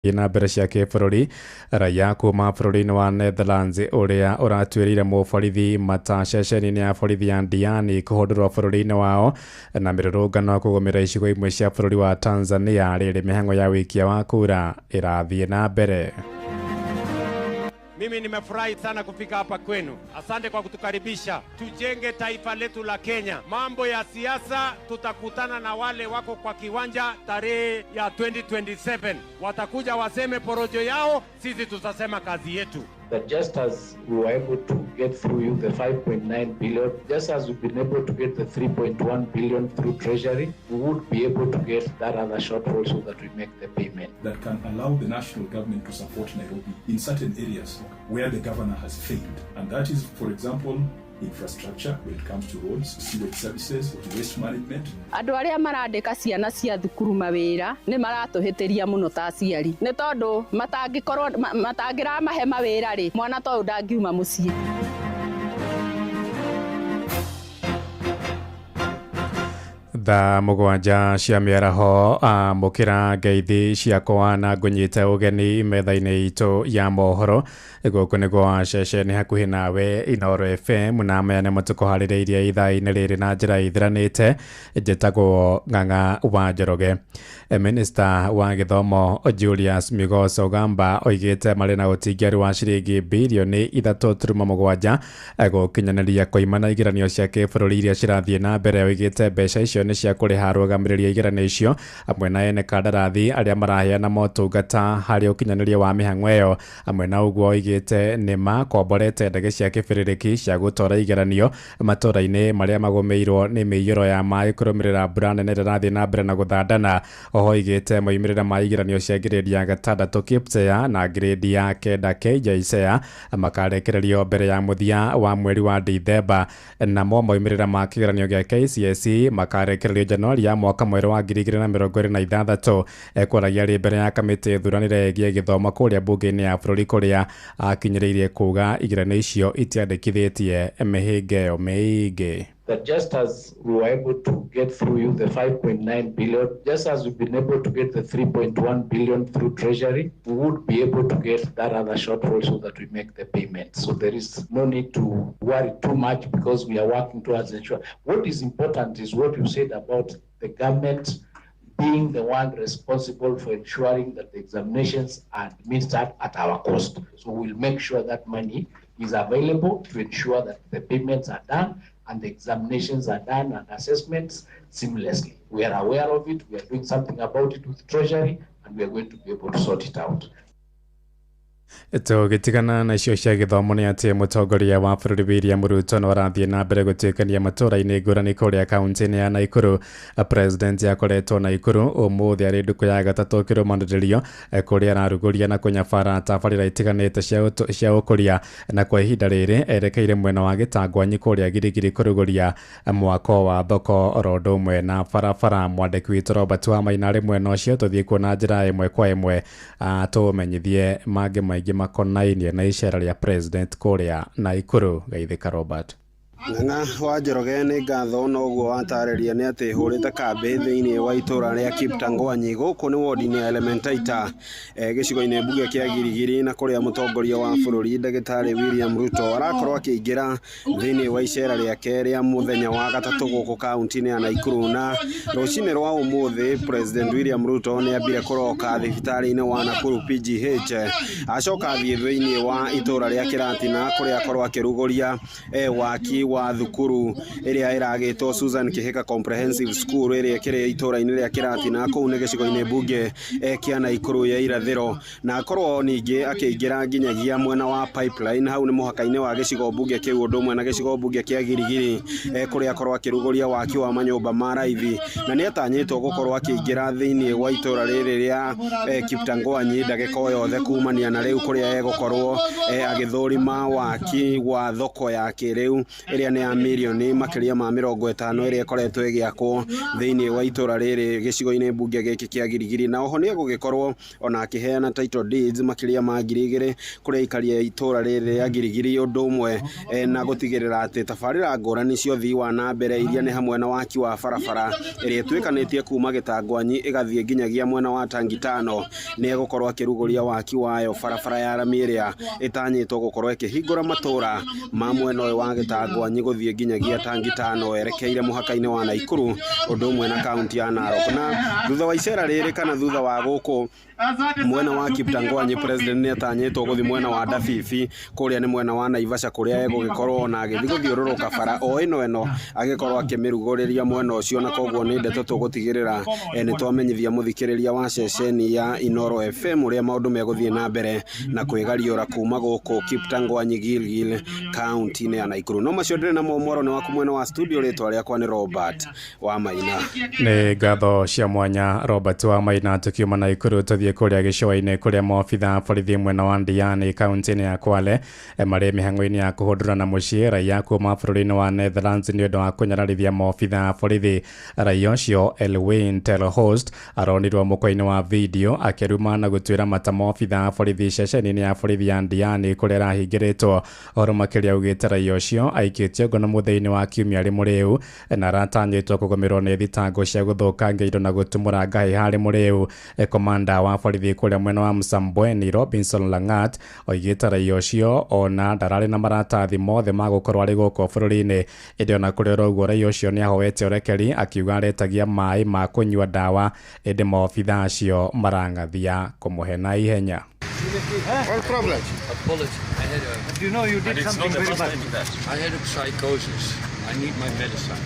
na mbere cia kĩbũrũri raia kuma bũrũri-inĩ wa Netherlands ũrĩa ũratuĩrĩire mũborithi mata ceceni-inĩ ya borithi ya Diani kũhũndũrwo bũrũri-inĩ wao na mĩrũrũngano kũgũmĩra icigo imwe cia bũrũri wa Tanzania rĩrĩ mĩhang'o ya wikia wa kura ĩrathiĩ na mbere. Mimi nimefurahi sana kufika hapa kwenu. Asante kwa kutukaribisha. Tujenge taifa letu la Kenya. Mambo ya siasa tutakutana na wale wako kwa kiwanja tarehe ya 2027. Watakuja waseme porojo yao, sisi tutasema kazi yetu. That just as we were able to get through you the 5.9 billion, just as we've been able to get the 3.1 billion through Treasury, we would be able to get that other shortfall so that we make the payment. That can allow the national government to support Nairobi in certain areas where the governor has failed. And that is, for example, infrastructure when it comes to roads, sewage services, waste management. Andũ arĩa marandĩka ciana cia thukuru mawĩra nĩ maratũhĩtĩria mũno ta aciari. Nĩ tondũ matangĩramahe mawĩra rĩ, mwana ta ũyũ ndangiuma mũciĩ. Tha mũgwanja cia mĩaraho mũkĩra ngeithi ciakwa na ngũnyite ũgeni metha-inĩ itũ ya mohoro gũkũ nĩguo ceceni hakuhĩ nawe Inooro FM na maya nĩ matũkũharĩrĩirie ithaa-inĩ rĩrĩ na njĩra ithiranĩte. Njĩtagwo Ng'ang'a wa Njoroge. Minista wa gĩthomo Julius Migos Ogamba oigĩte marĩ na ũtingiari wa ciringi birioni 3.7 gũkinyanĩria kũimana igeranio cia kĩbũrũri iria cirathiĩ na mbere. Oigĩte mbeca icio nĩ cia kũrĩha arũgamĩrĩri a igeranio icio hamwe na ene kandarathi arĩa maraheana motungata harĩ ũkinyanĩria wa mĩhang'o ĩyo. Hamwe na ũguo oigĩte nĩ makomborete ndege cia kĩbĩrĩrĩki cia gũtwara igeranio matũũra-inĩ marĩa magũmĩirwo nĩ mĩiyũro ya maĩ kũrũmĩrĩra mbura nene ĩrathiĩ na mbere na gũthandana. Oho oigĩte moimĩrĩra ma igeranio cia ngirĩndi ya 6 KPSEA na ngirĩndi ya 9 KJSEA makarekererio mbere ya mũthia wa mweri wa Dithemba. Namo moimĩrĩra ma kĩgeranio gĩa KCSE makarekererio Januari ya mwaka mwerũ wa 2026. Kwaragia rĩ mbere ya kamĩtĩ thuranĩre ĩgiĩ gĩthomo kũrĩa mbunge-inĩ ya bũrũri kũrĩa akinyĩrĩirie kuga igeranio icio itiandĩkithĩtie mĩhĩnga ĩyo mĩingĩ. That just as we were able to get through you the 5.9 billion, just as we've been able to get the 3.1 billion through Treasury, we would be able to get that other shortfall so that we make the payment. So there is no need to worry too much because we are working towards ensure. What is important is what you said about the government being the one responsible for ensuring that the examinations are administered at our cost. So we'll make sure that money is available to ensure that the payments are done and the examinations are done and assessments seamlessly. We are aware of it, we are doing something about it with Treasury, and we are going to be able to sort it out. Tũgĩtigana na icio cia gĩthomo nĩ atĩ mũtongoria wa bũrũri William Ruto no arathiĩ na mbere gũtuĩkania matũũra-inĩ ngũrani kũrĩa kaunti-inĩ ya Naikuru. President akoretwo Naikuru ũmũthĩ arĩ ndukũ ya gatatũ kĩrũmanĩrĩrio kũrĩa ararugũria na kũnyabara tabarĩra itiganĩte cia ũkũria, na kwa ihinda rĩrĩ erekeire mwena wa Gĩtangwanyi kũrĩa Girigiri kũrugũria mwako wa thoko oro ũndũ ũmwe na barabara. Mwandĩki witũ Robert Wamaina arĩ mwena ũcio, tũthiĩ kuona njĩra ĩmwe kwa ĩmwe tũmenyithie mangĩ maingĩ makonainie na icera rĩa president kũrĩa Naikuru. Geithĩka Robert. Ng'ang'a wa Njoroge nĩ ngatho na ũguo watarĩria nĩ atĩ hũrĩte kambĩ thĩinĩ wa itũũra rĩa Kiptangwanyi gũkũ nĩ wodi-inĩ ya Elementaita gĩcigo-inĩ mbunge kĩa Girigiri, na kũrĩa mũtongoria wa bũrũri ndagĩtarĩ William Ruto arakorwo akĩingĩra thĩinĩ wa icera rĩake rĩa mũthenya wa gatatũ gũkũ kaunti-inĩ ya Naikuru. Na rũcinĩ rwa ũmũthĩ President William Ruto nĩ ambire kũroka thibitarĩ-inĩ wa Nakuru PGH, acoka athiĩ thĩinĩ wa itũũra rĩa Kĩratina kũrĩa akorwo akĩrugũria waki wa thukuru ĩrĩa ĩragĩtwo Susan Kĩhĩka Comprehensive School ĩrĩa ĩkĩrĩ itũũra-inĩ rĩa Kĩratina kũu nĩ gĩcigo-inĩ mbunge kĩa Naikuru ya irathĩro. Na akorwo ningĩ akĩingĩra nginyagia mwena wa Pipeline, hau nĩ mũhaka-inĩ wa gĩcigo mbunge kĩu ũndũ ũmwe na gĩcigo mbunge kĩa Girigiri, kũrĩa akorwo akĩrugũria waki wa manyũmba ma raithi. Na nĩ atanyĩtwo gũkorwo akĩingĩra thĩinĩ wa itũũra rĩrĩ rĩa Kiptangwanyi ndagĩka o yothe kumania na rĩu kũrĩa egũkorwo agĩthũrima waki wa thoko ya kĩrĩu ĩrĩa nĩ ya mirioni makĩria ma 50 ĩrĩa ĩkoretwo ĩgĩakwo thĩinĩ wa itũra rĩrĩ gĩcigo-inĩ mbunge gĩkĩ kĩa Girigiri, na oho nĩ egũgĩkorwo ona akĩheana title deeds makĩria ma 2,000 kũrĩ aikari a itũra rĩrĩ rĩa Girigiri, ũndũ ũmwe na gũtigĩrĩra atĩ tabarĩra ngũrani cia ũthii wa na mbere iria nĩ hamwe na waki wa barabara ĩrĩa ĩtuĩkanĩtie kuma Gĩtangwanyi ĩgathiĩ nginyagia mwena wa Tangitano nĩ egũkorwo akĩrugũria waki wayo. Barabara ya rami ĩrĩa ĩtanyĩtwo gũkorwo ĩkĩhingũra matũra ma mwena ũyũ wa Gĩtangwanyi gũthiĩ nginyagia Tangitano erekeire mũhaka-inĩ wa Naikuru, ũndũ ũmwe na kaunti ya Narok. Na thutha wa icera rĩrĩ kana thutha wa gũkũ mwena wa Kiptangwanyi, president nĩ atanyĩtwo gũthiĩ mwena wa Dafifi, kũrĩa nĩ mwena wa Naivasha kũrĩa egũgĩkorwo na agĩthiĩ gũthiũrũrũka bara o ĩno agĩkorwo akĩmĩrugũrĩria mwena ũcio, na koguo nĩ ndeto tũgũtigĩrĩra nĩ twamenyithia mũthikĩrĩria wa ceceni ya Inoro FM ũrĩa maũndũ megũthiĩ na mbere na kwĩgariũra kuma gũkũ Kiptangwanyi Gilgil kaunti-inĩ ya Naikuru. No macio ndĩrĩ na momoro nĩ waku mwena wa studio, rĩtwa rĩakwa nĩ Robert wa Maina. Nĩ ngatho cia mwanya Robert wa Maina. Tukiuma Naikuru tuthiĩ kũrĩa gĩcũa-inĩ kũrĩa maobitha borithi mwena wa Ndiani kaunti-inĩ ya Kwale marĩ mĩhang'o-inĩ ya kũhũndũrana mũciĩ raia kuma bũrũri-inĩ wa Netherlands nĩ ũndũ wa kũnyararithia maobitha borithi. Raia ũcio Elwin Telhost aronirwo mũkwa-inĩ wa video akĩruma na gũtuĩra mata maobitha borithi ceceni-inĩ ya borithi ya Ndiani kũrĩa arahingĩrĩtwo. Ũhoro makĩria augĩte raia ũcio aikĩtio ngono mũthenya-inĩ wa kiumia rĩmwe rĩu na aratanyĩtwo kũgũmĩrwo nĩ thitango cia gũthũkangia indo na gũtumũra ngaĩ harĩ mũrĩu. Komanda wa borithi kũrĩa mwena wa Msambweni Robinson Langat oigĩte raia ũcio ona ndararĩ na maratathi mothe ma gũkorwo arĩ gũkũ bũrũri-inĩ. Ĩndĩ ona kũrĩ ũguo raia ũcio nĩ ahoete ũrekeri akiuga aretagia maĩ ma kũnyua ndawa, ĩndĩ maobitha acio marang'athia kũmũhe na ihenya. What problem? Apology. Do you know you did something very bad? I had a psychosis. I need my medicine.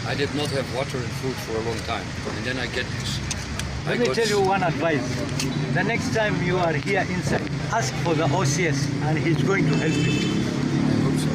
I did not have water and food for a long time, and then I get this. Let me tell you one advice. The next time you are here inside, ask for the OCS and he's going to help you. I hope so.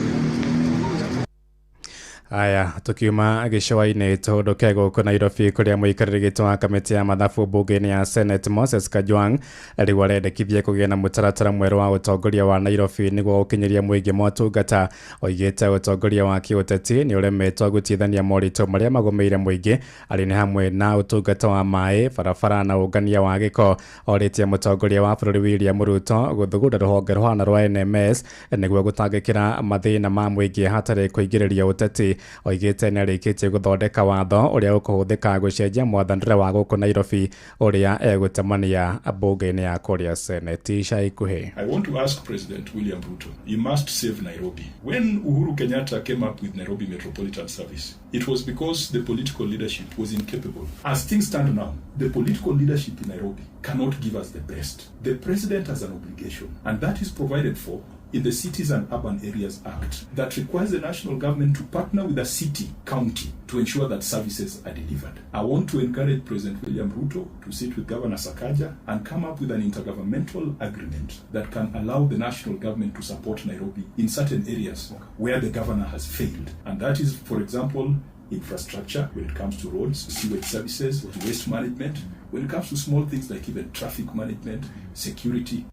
Aya, tukiuma gĩcũa-inĩ tũhũndũke gũkũ Nairobi kũrĩa mũikarĩri gĩtĩ wa kamĩtĩ ya mathabu mbunge-inĩ ya Senate Moses Kajwang rĩu arendekithia kũgĩa na mũtaratara mwerũ wa ũtongoria wa Nairobi nĩguo gũkinyĩria mũingĩ motungata. Oigĩte ũtongoria wa kĩũteti nĩ ũremetwo gũteithania moritũ marĩa magũmĩire mũingĩ arĩ nĩ hamwe na ũtungata wa maĩ, barabara na ũngania wa gĩko. Orĩtie mũtongoria wa bũrũri William Ruto gũthugunda rũhonge rũhana rwa NMS nĩguo gũtangĩkĩra mathĩna ma mũingĩ hatarĩ kũingĩrĩria ũteti. Oigĩte nĩ arĩkĩtie gũthondeka watho ũrĩa ũkũhũthĩka gũcenjia mwathanĩre wa gũkũ Nairobi ũrĩa egũtemania mbunge-inĩ ya kũrĩa Senate ica ikuhĩ. I want to ask President William Ruto, you must save Nairobi. When Uhuru Kenyatta came up with Nairobi Metropolitan Service, it was because the political leadership was incapable. As things stand now, the political leadership in Nairobi cannot give us the best. The president has an obligation, and that is provided for in the Cities and Urban Areas Act that requires the national government to partner with a city, county, to ensure that services are delivered. I want to encourage President William Ruto to sit with Governor Sakaja and come up with an intergovernmental agreement that can allow the national government to support Nairobi in certain areas where the governor has failed. And that is, for example, infrastructure when it comes to roads, sewage services, waste management, when it comes to small things like even traffic management, security.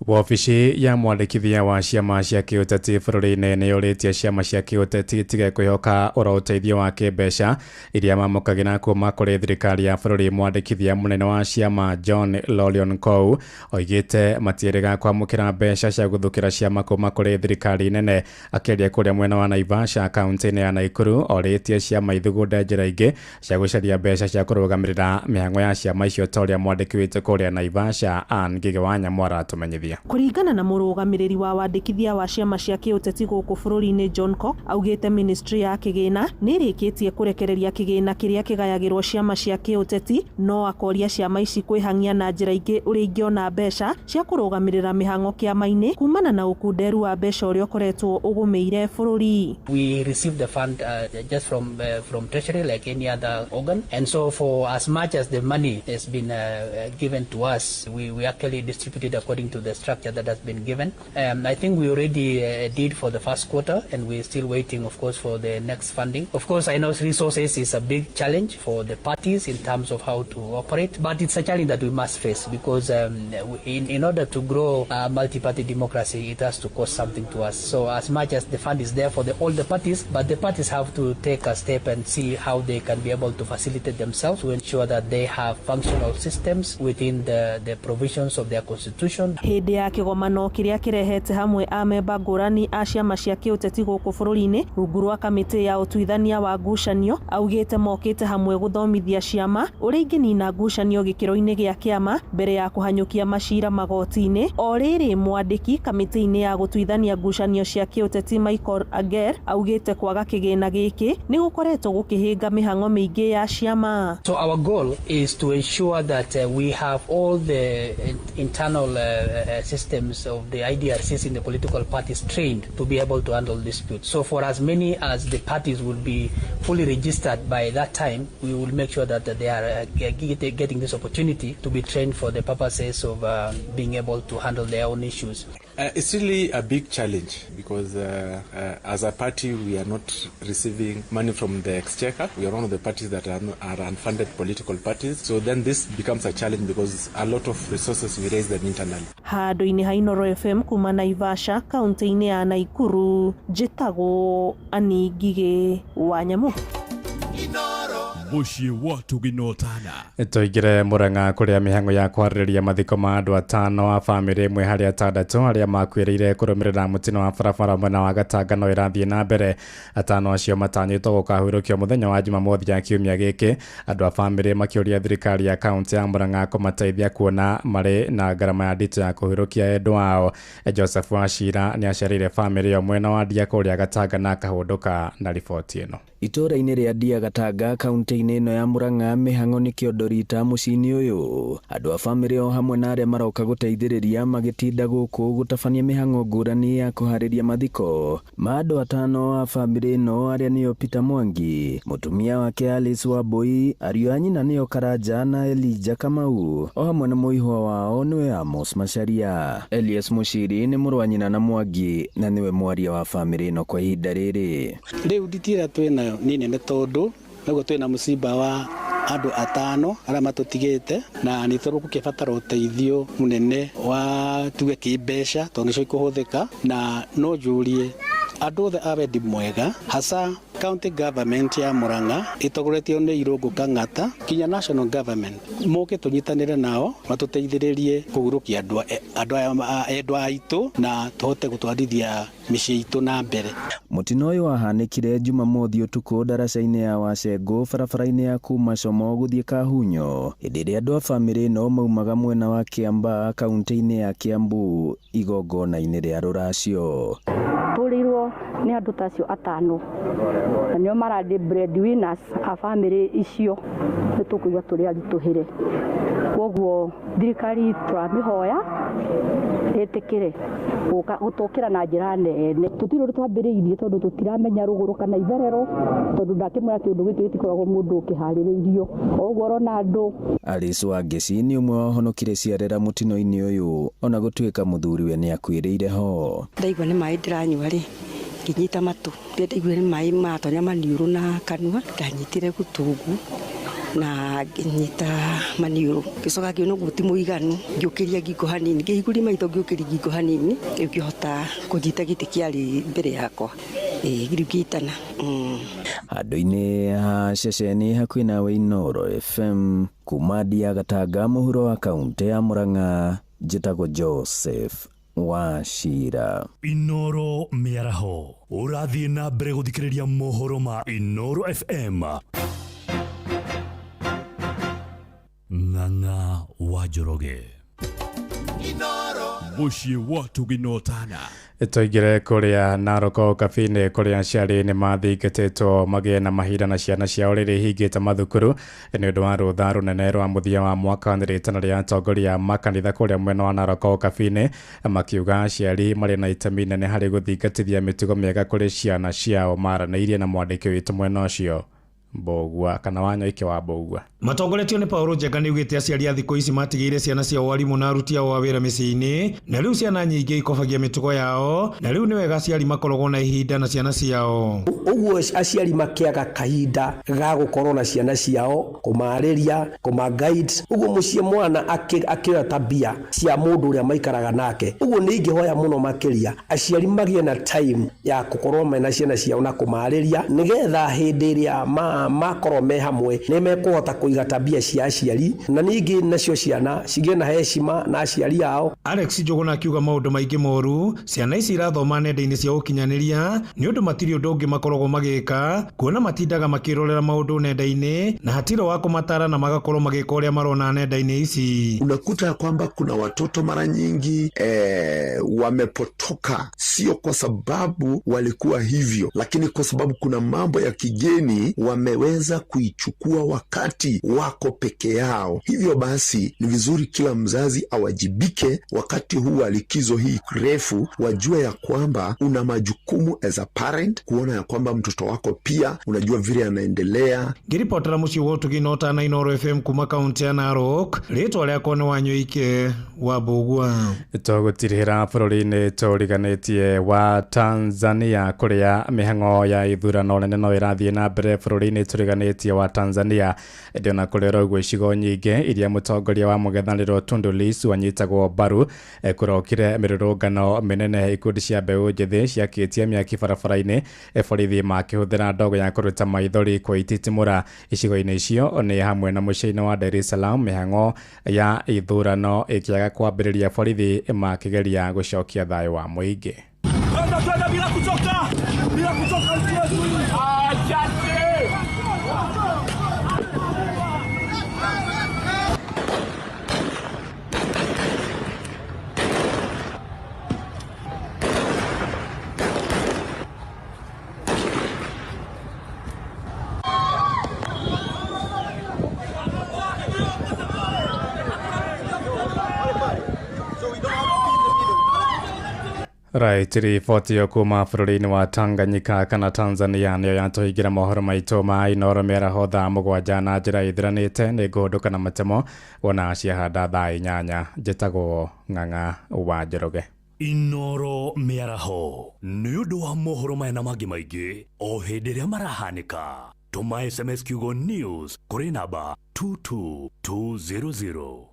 Wabici ya mwandĩkithia wa ciama cia kĩũteti bũrũri-inĩ nĩ yũrĩtie ciama cia kĩũteti tige kwĩhoka ũteithio wa kĩmbeca iria mamũkagĩra kuma kũrĩ thirikari ya bũrũri. Mwandĩkithia mũnene wa ciama John Lolion Kou oigĩte matiĩrĩga kwamũkĩra mbeca cia gũthũkĩra ciama kuma kũrĩ thirikari nene. Akĩaria kũrĩa mwena wa Naivasha kaunti-inĩ ya Naikuru orĩtie ciama ithugunda njĩra ingĩ cia gũcaria mbeca cia kũrũgamĩrĩra mĩhang'o ya ciama icio ta ũrĩa mwandĩki kũrĩa Naivasha Ann Ngigĩ wa Nyamwara atũmenyithia. Kũringana na mũrũgamĩrĩri wa wandĩkithia wa ciama cia kĩũteti gũkũ bũrũri-inĩ John Cock augĩte ministry ya kĩgĩna nĩ ĩrĩkĩtie kũrekereria kĩgĩna kĩrĩa kĩgayagĩrwo ciama cia kĩũteti, no akoria ciama ici kwĩhang'ia na njĩra ingĩ ũrĩa ingĩona mbeca cia kũrũgamĩrĩra mĩhang'o kĩama-inĩ kumana na ũkunderu wa mbeca ũrĩa ũkoretwo ũgũmĩire bũrũri. We received the fund just from treasury like any other organ, and so for as much as the money has been given to us, we actually distributed according to the structure that has been given. I think we already did for the first quarter, and we're still waiting, of course, for the next funding. Of course, I know resources is a big challenge for the parties in terms of how to operate, but it's a challenge that we must face because in order to grow multi-party democracy, it has to cost something to us. So as much as the fund is there for all the parties, but the parties have to take a step and see how they can be able to facilitate themselves to ensure that they have functional systems within the provisions of their constitution. Hindi ya kigomano kiria kirehete hamwe amemba ngurani a ciama cia kiuteti guku bururi-ini rungu rwa kamiti ya utuithania wa ngucanio augite mokite hamwe guthomithia ciama uria inginina ngucanio gikiro-ini gia kiama mbere ya kuhanyukia macira magoti-ini. O riri mwandiki kamiti-ini ya gutuithania ngucanio cia kiuteti Michael Ager augite kwaga kigina giki ni gukoretwo gukihinga mihango mingi ya ciama. So our goal is to ensure that we have all the internal systems of the IDRCs in the political parties trained to be able to handle disputes. So for as many as the parties will be fully registered by that time, we will make sure that they are getting this opportunity to be trained for the purposes of being able to handle their own issues. It's really a big challenge because as a party we are not receiving money from the exchequer. We are one of the parties that are unfunded political parties. So then this becomes a challenge because a lot of resources we raise them internally. Handu-ini ha Inoro FM kuma Naivasha, kaunti-ini ya Naikuru, njitagwo Ani Ngige Wanyamu. Muciĩ wa Tuginotana. Tuingire Murang'a kuria mihango ya kwarĩrĩria mathiko ma andũ atano a bamĩrĩ ĩmwe harĩ atandatũ arĩa makuĩrĩire kũrũmĩrĩra mũtino wa barabara mwena wa Gatanga no ĩrathiĩ na mbere. Atano acio matanyĩtwo gũkahurũkio mũthenya wa Jumamothi ya kiumia gĩkĩ. Andũ a bamĩrĩ makĩũria thirikari ya kaunti ya Murang'a kũmateithia kuona marĩ na ngarama ya nditũ ya kũhurũkia endwa ao. Joseph Wachira nĩ acerĩire bamĩrĩ ĩyo mwena wa Ndia kũrĩa Gatanga na akahũndũka na riboti ĩno. Itũra-inĩ rĩa Ndia Gatanga kaunti-inĩ ĩno ya Murang'a mihango nĩ kĩondorita mũciĩ-inĩ ũyũ. Andũ a bamĩrĩ o hamwe na arĩa maroka gũteithĩrĩria magĩtinda gũkũ gũtabania mihango ngũrani ya kũharĩria mathiko ma andũ atano a bamĩrĩ ĩno arĩa nĩo Peter Mwangi, mũtumia wake Alice Wambui, ariũ a nyina nĩo Karanja na Elijah Kamau, o hamwe na mũihwa wao nĩwe Amos Macharia. Elias Muchiri nĩ mũrũ wa nyina na Mwangi na nĩwe mwaria wa bamĩrĩ ĩno kwa ihinda rĩrĩ. Rĩu nditira twĩnayo nĩ nene tondũ nĩguo twĩna mũciba wa andũ atano arĩa matũtigĩte na nĩ tũgũkĩbatara ũteithio mũnene wa tuge kĩmbeca tondũ nĩcio ikũhũthĩka na no njũrie andũ othe a wendi mwega hasa county government ya Murang'a itogoretio nĩ Irũngũ Kang'ata kinya national government moke tũnyitanĩre nao matuteithĩrĩrie kũhurũkia andũ aitũ na tũhote gũtwarithia mĩciĩ itũ na mbere. Mũtino ũyũ wahanĩkire Jumamothi ũtukũ ndaraca-inĩ ya Wacengũ barabara-inĩ ya kuma Como gũthiĩ Kahunyo hĩndĩ ĩrĩa andũ a bamĩrĩ ĩno maumaga mwena wa Kiambaa kaunti-inĩ ya Kiambu igongona-inĩ rĩa rũracio. Tũrirwo nĩ andũ tacio atano na nĩo marandi breadwinners a bamĩrĩ icio nĩ tũkũigua tũrĩ aritũhĩre. Koguo thirikari tũramĩhoya ĩtĩkĩre gũtũkĩra na njĩra nene. Tũtirĩ twambĩrĩirie tondũ tũtiramenya rũgũrũ kana itherero tondũ ndakĩmwĩra kĩũndũ gĩkĩ gĩtikoragwo mũndũ ũkĩharĩrĩirio. Ũguo ũrona andũ. Alice Wangeci nĩ ũmwe wahonokire ciarĩra mũtino-inĩ ũyũ ona gũtuĩka mũthuriwe nĩ akuĩrĩire ho. Ndaigua nĩ maĩ ndĩranyua rĩ ngĩnyita matũ ndaigua nĩ maĩ matonya maniũrũ na kanua ndanyitire gũtungu na ngĩnyita maniũrũ ngĩcoka ngĩona guo ti mũiganu ngĩũkĩria ngingo hanini ngĩhingũria maitho ngĩũkĩria ngingo hanini ngĩhota kũnyita gĩtĩ kĩarĩ mbere yakwa ngĩrigitana. Handũ-inĩ ha ceceni hakuhĩ nawe Inoro FM kuma Ndia Gatanga mũhuro wa kaunti ya Murang'a njĩtagwo Joseph Wachira. Inoro mĩaraho ũrathiĩ na mbere gũthikĩrĩria mohoro ma Inoro FM. Ng'ang'a wa Njoroge. Muciĩ wa Tuginotana. Tuingire kuria Narok Cafe-inĩ kuria aciari nĩ mathingĩtĩtwo magĩe na mahinda na ciana ciao rĩrĩa ihingĩte mathukuru nĩ ũndũ wa rũtha rũnene rwa mũthia wa mwaka nĩ rĩtana rĩa atongoria makanitha kuria mwena wa Narok Cafe-inĩ makiuga aciari marĩ na itemi inene harĩ gũthingatithia mĩtugo mĩega kũrĩ ciana ciao maranĩirie na mwandĩki witũ mwena ũcio Mbogua kana Wanyoike wa Mbogua. Matongoretio ni Paulo Njenga ni ugite aciari a thikũ ici matigĩire ciana cia warimu na aruti ao a wĩra mĩciĩ-inĩ, na rĩu ciana nyingĩ ikobagia mĩtugo yao, na rĩu nĩ wega aciari makoragwo na ihinda na ciana ciao. Ũguo aciari makĩaga kahinda ga gũkorwo na ciana ciao, kũmarĩria, kũma-guide. Ũguo mũciĩ mwana akĩoya tabia cia mũndũ ũrĩa maikaraga nake. Ũguo nĩ ingĩhoya mũno makĩria aciari magĩe na time ya gũkorwo mena ciana ciao na kũmarĩria, nĩgetha hĩndĩ ĩrĩa makorwo me hamwe nĩ mekũhota kũiga tabia cia aciari, na ningĩ nacio ciana cigĩe na heshima na aciari ao. Alex Njuguna akiuga maũndũ maingĩ moru ciana ici irathoma nenda-inĩ cia ũkinyanĩria nĩ ũndũ matirĩ ũndũ ũngĩ makoragwo magĩka, kuona matindaga makĩrorera maũndũ nenda-inĩ na hatirĩ wa kũmatara na magakorwo magĩka ũrĩa marona nenda-inĩ ici. Unakuta kwamba kuna watoto mara nyingi wamepotoka, sio kwa sababu walikuwa hivyo, lakini kwa sababu kuna mambo ya kigeni wameweza kuichukua wakati wako peke yao. Hivyo basi ni vizuri kila mzazi awajibike wakati huu wa likizo hii refu, wajue ya kwamba una majukumu as a parent, kuona ya kwamba mtoto wako pia unajua vile anaendelea. Ngiripotera muciĩ wotu ginota na Inooro FM kuma kaunti ya Narok, rĩtwa rĩakwa nĩ Wanyoike wa Mbogua. Tũgũtirĩra bũrũri-inĩ tũriganĩtie wa Tanzania kũrĩa mĩhang'o ya ithurano nene no ĩrathiĩ na mbere bũrũri-inĩ tũriganĩtie wa Tanzania. Ndĩona kũrĩa ũguo icigo nyingĩ iria mũtongoria wa mũng'ethanĩro Tundu Lissu wanyitagwo mbaru kũrokire mĩrũrũngano mĩnene, ikundi cia mbeũ njĩthĩ ciakĩtie mĩaki barabara-inĩ, borithi makĩhũthĩra ndogo ya kũruta maithori kwa ititimũra icigo-inĩ icio, nĩ hamwe na mũciĩ-inĩ wa Dar es Salaam. Mĩhang'o ya ithurano ĩkĩaga kwambĩrĩria, borithi makĩgeria gũcokia thayũ wa mũingĩ. Bila kutoka Right, riboti yo kuma bũrũri-inĩ wa Tanganyika kana Tanzania nĩyo yatũhingĩra mohoro maitũ ma Inooro mĩaraho thaa mũgwanja na njĩra ĩthiranĩte. Nĩ ngũndũka na matemo wona ciahanda thaa 8. Njĩtagwo Ng'ang'a wa Njoroge. Inooro mĩaraho nĩ ũndũ wa mohoro maya na mangĩ maingĩ o hĩndĩ ĩrĩa marahanĩka. Tũma SMS kiugo news kũrĩ namba 22200.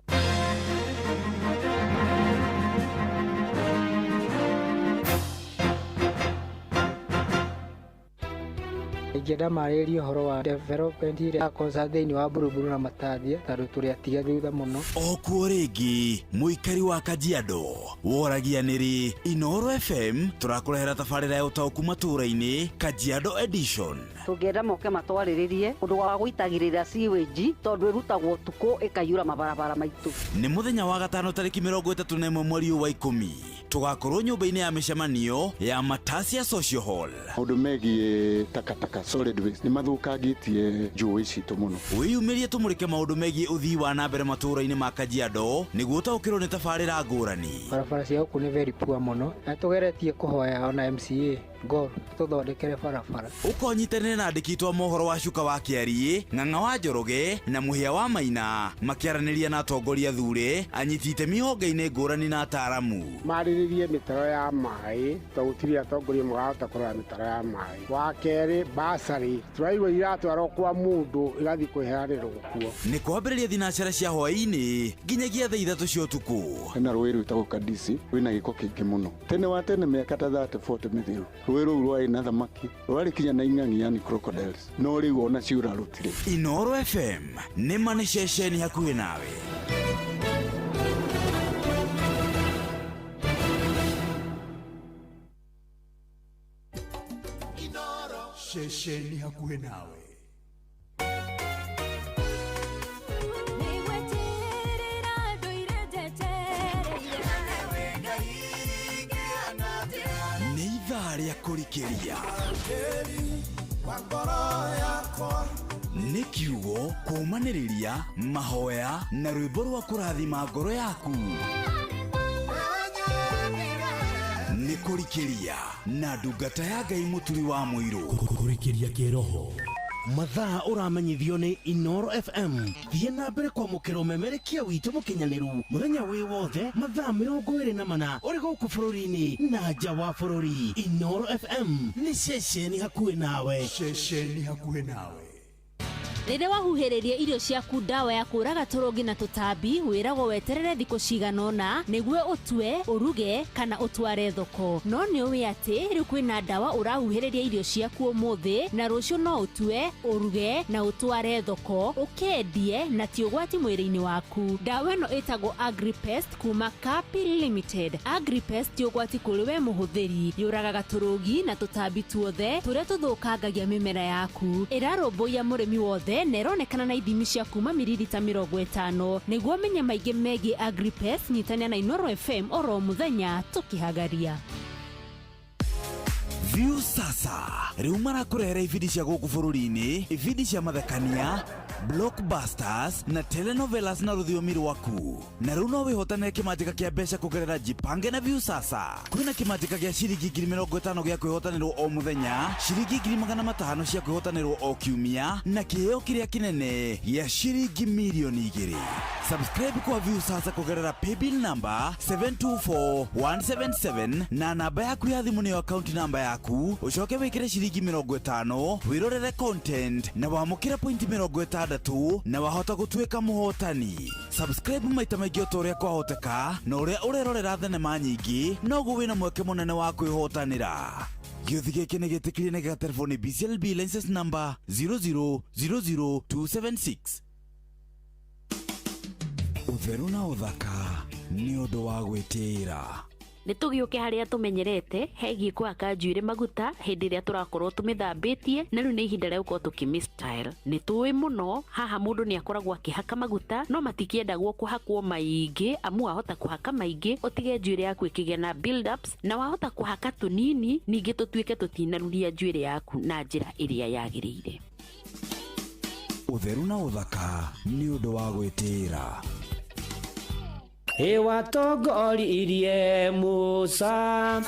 Ingĩenda marĩrie ũhoro wa development ĩrĩa akosa thĩinĩ wa Buruburu na Matathia, tondũ tũrĩ atiga thutha mũno. Okuo rĩngĩ mũikari wa Kajiado woragia nĩrĩ Inooro FM tũrakũrehera tabarĩra ya ũtaũku matũũra-inĩ Kajiado edition. Tũngĩenda moke matwarĩrĩrie ũndũ wa gũitagĩrĩra sewage tondũ ĩrutagwo tukũ ĩkaiyũra mabarabara maitũ. Nĩ mũthenya wa gatano tarĩki 31 mweri wa 10 tũgakorwo nyũmba-inĩ ya mĩcemanio ya Matasia Social Hall. Maũndũ megiĩ takataka solid waste nĩ mathũkangĩtie njũĩ citũ mũno. Wĩyumĩrie tũmũrĩke maũndũ megiĩ ũthii wa na mbere matũũra-inĩ ma Kajiado nĩguo ũtaũkĩrwo nĩ tabarĩra ngũrani. Barabara cia gũkũ nĩ very poor mũno, na tũgeretie kũhoya ona MCA Gor tũthondekere barabara. Ũkonyitanĩra na andĩki twa mohoro wa Cuka wa Kĩarie, Ng'ang'a wa Njoroge na Mũhĩa wa Maina makĩaranĩria na atongoria thure, anyiti itemi honge-inĩ ngũrani na ataaramu. Marĩrĩrie mĩtaro ya maĩ, tondũ gũtirĩ atongoria marahota kũrora mĩtaro ya maĩ. Wa kerĩ, basarĩ tũraigua iratwarwo kwa mũndũ igathiĩ kwĩheanĩrwo kuo. Nĩ kwambĩrĩria thinacara cia hwaĩ-inĩ nginyagia thaa 3 cia ũtukũ. Hena rũĩ rwĩtagwo Kadisi rwĩna gĩko kĩingĩ mũno. Tene wa tene mĩaka ta 30-40 mĩthiru rũĩ rũu rwarĩ na thamaki, rwarĩ kinya na ing'ang'i, yani crocodiles, no rĩu ona ciura rũtirĩ. Inooro FM nĩ ma nĩ ceceni hakuhĩ nawe. Ceceni hakuhĩ nawe. Nĩ ithaa rĩa kũrikĩria nĩ kiugo kũmanĩrĩria mahoya na rwĩmbo rwa kũrathima ngoro yaku. Nĩ kũrikĩria na ndungata ya Ngai mũturi wa mũirũ. Kũrikĩria kĩroho mathaa uramenyithio ni Inoro FM. Thiĩ na mbere kwamũkĩra ũmemerekia witũ mũkinyanĩru mũthenya wĩ wothe mathaa 24 ũrĩ gũkũ bũrũri-inĩ na nja wa bũrũri. Inoro FM nĩ ceceni hakuhĩ nawe. Ceceni hakuhĩ nawe. Rĩrĩa wahuhĩrĩria irio ciaku ndawa ya kũraga tũrũgi na tũtambi wĩragwo weterere thikũ cigana ũna nĩguo ũtue, ũruge kana ũtware thoko. No nĩ ũĩ atĩ rĩu kwĩna ndawa ũrahuhĩrĩria irio ciaku ũmũthĩ na rũciũ no ũtue, ũruge na ũtware thoko, ũkendie na ti ũgwati mwĩrĩ-inĩ waku. Ndawa ĩno ĩtagwo Agripest kuma Kapi Limited. Agripest ti ũgwati kũrĩ we mũhũthĩri, yũragaga tũrũgi na tũtambi tuothe tũrĩa tũthũkangagia mĩmera yaku. Ĩrarũmbũiya mũrĩmi wothe na ĩronekana na ithimi cia kuma miririta 50. Nĩguo menye maingĩ megiĩ Agripest, nyitania na Inoro FM oro mũthenya tũkĩhagaria. View sasa rĩu marakurehera ibindi cia gũkũ bũrũri-inĩ, ibindi cia mathekania, blockbusters na telenovelas na rũthiomi rwaku. Na rĩu no wĩhotanĩre kĩmanjĩka kĩa mbeca kũgerera Jipange na View sasa. Kwĩna kĩmanjĩka gĩa ciringi 50,000 gĩa kwĩhotanĩrwo o mũthenya, ciringi 500,000 cia kwĩhotanĩrwo o kiumia na kĩheo kĩrĩa kĩnene gĩa ciringi milioni 2. Subscribe kwa View sasa kũgerera paybill number 724177 na namba yaku ya thimũ nĩyo account number yaku, ucoke wĩkĩre ciringi 50 wĩrorere content na wamũkĩre point 60 na wahota gũtuĩka mũhotani. Subscribe maita maingĩ o ta ũrĩa kwahoteka, na ũrĩa ũrerorera thenema nyingĩ noguo wĩna mweke mũnene wa kwĩhotanĩra. Gĩũthi gĩkĩ nĩ gĩtĩkĩrie na gĩgatelefoni BCLB license number 0000276. Ũtheru na ũthaka nĩ ũndũ wa gwĩtĩĩra. Nĩtũgĩũke harĩa tũmenyerete hegiĩ kũhaka njuĩrĩ maguta hĩndĩ ĩrĩa tũrakorwo tũmĩthambĩtie, na rĩu nĩ ihinda rĩa gũkorwo tũkĩmĩstyle. Nĩtũĩ mũno haha mũndũ nĩ akoragwo akĩhaka maguta, no matikĩendagwo kũhakwo maingĩ, amu wahota kũhaka maingĩ ũtige njuĩrĩ yaku ĩkĩgĩa na build ups, na wahota kũhaka tũnini ningĩ tũtuĩke tũtinaruria njuĩrĩ yaku na njĩra ĩrĩa yagĩrĩire. Ũtheru na ũthaka nĩ ũndũ wa gwĩtĩĩra. Watongoririe Musa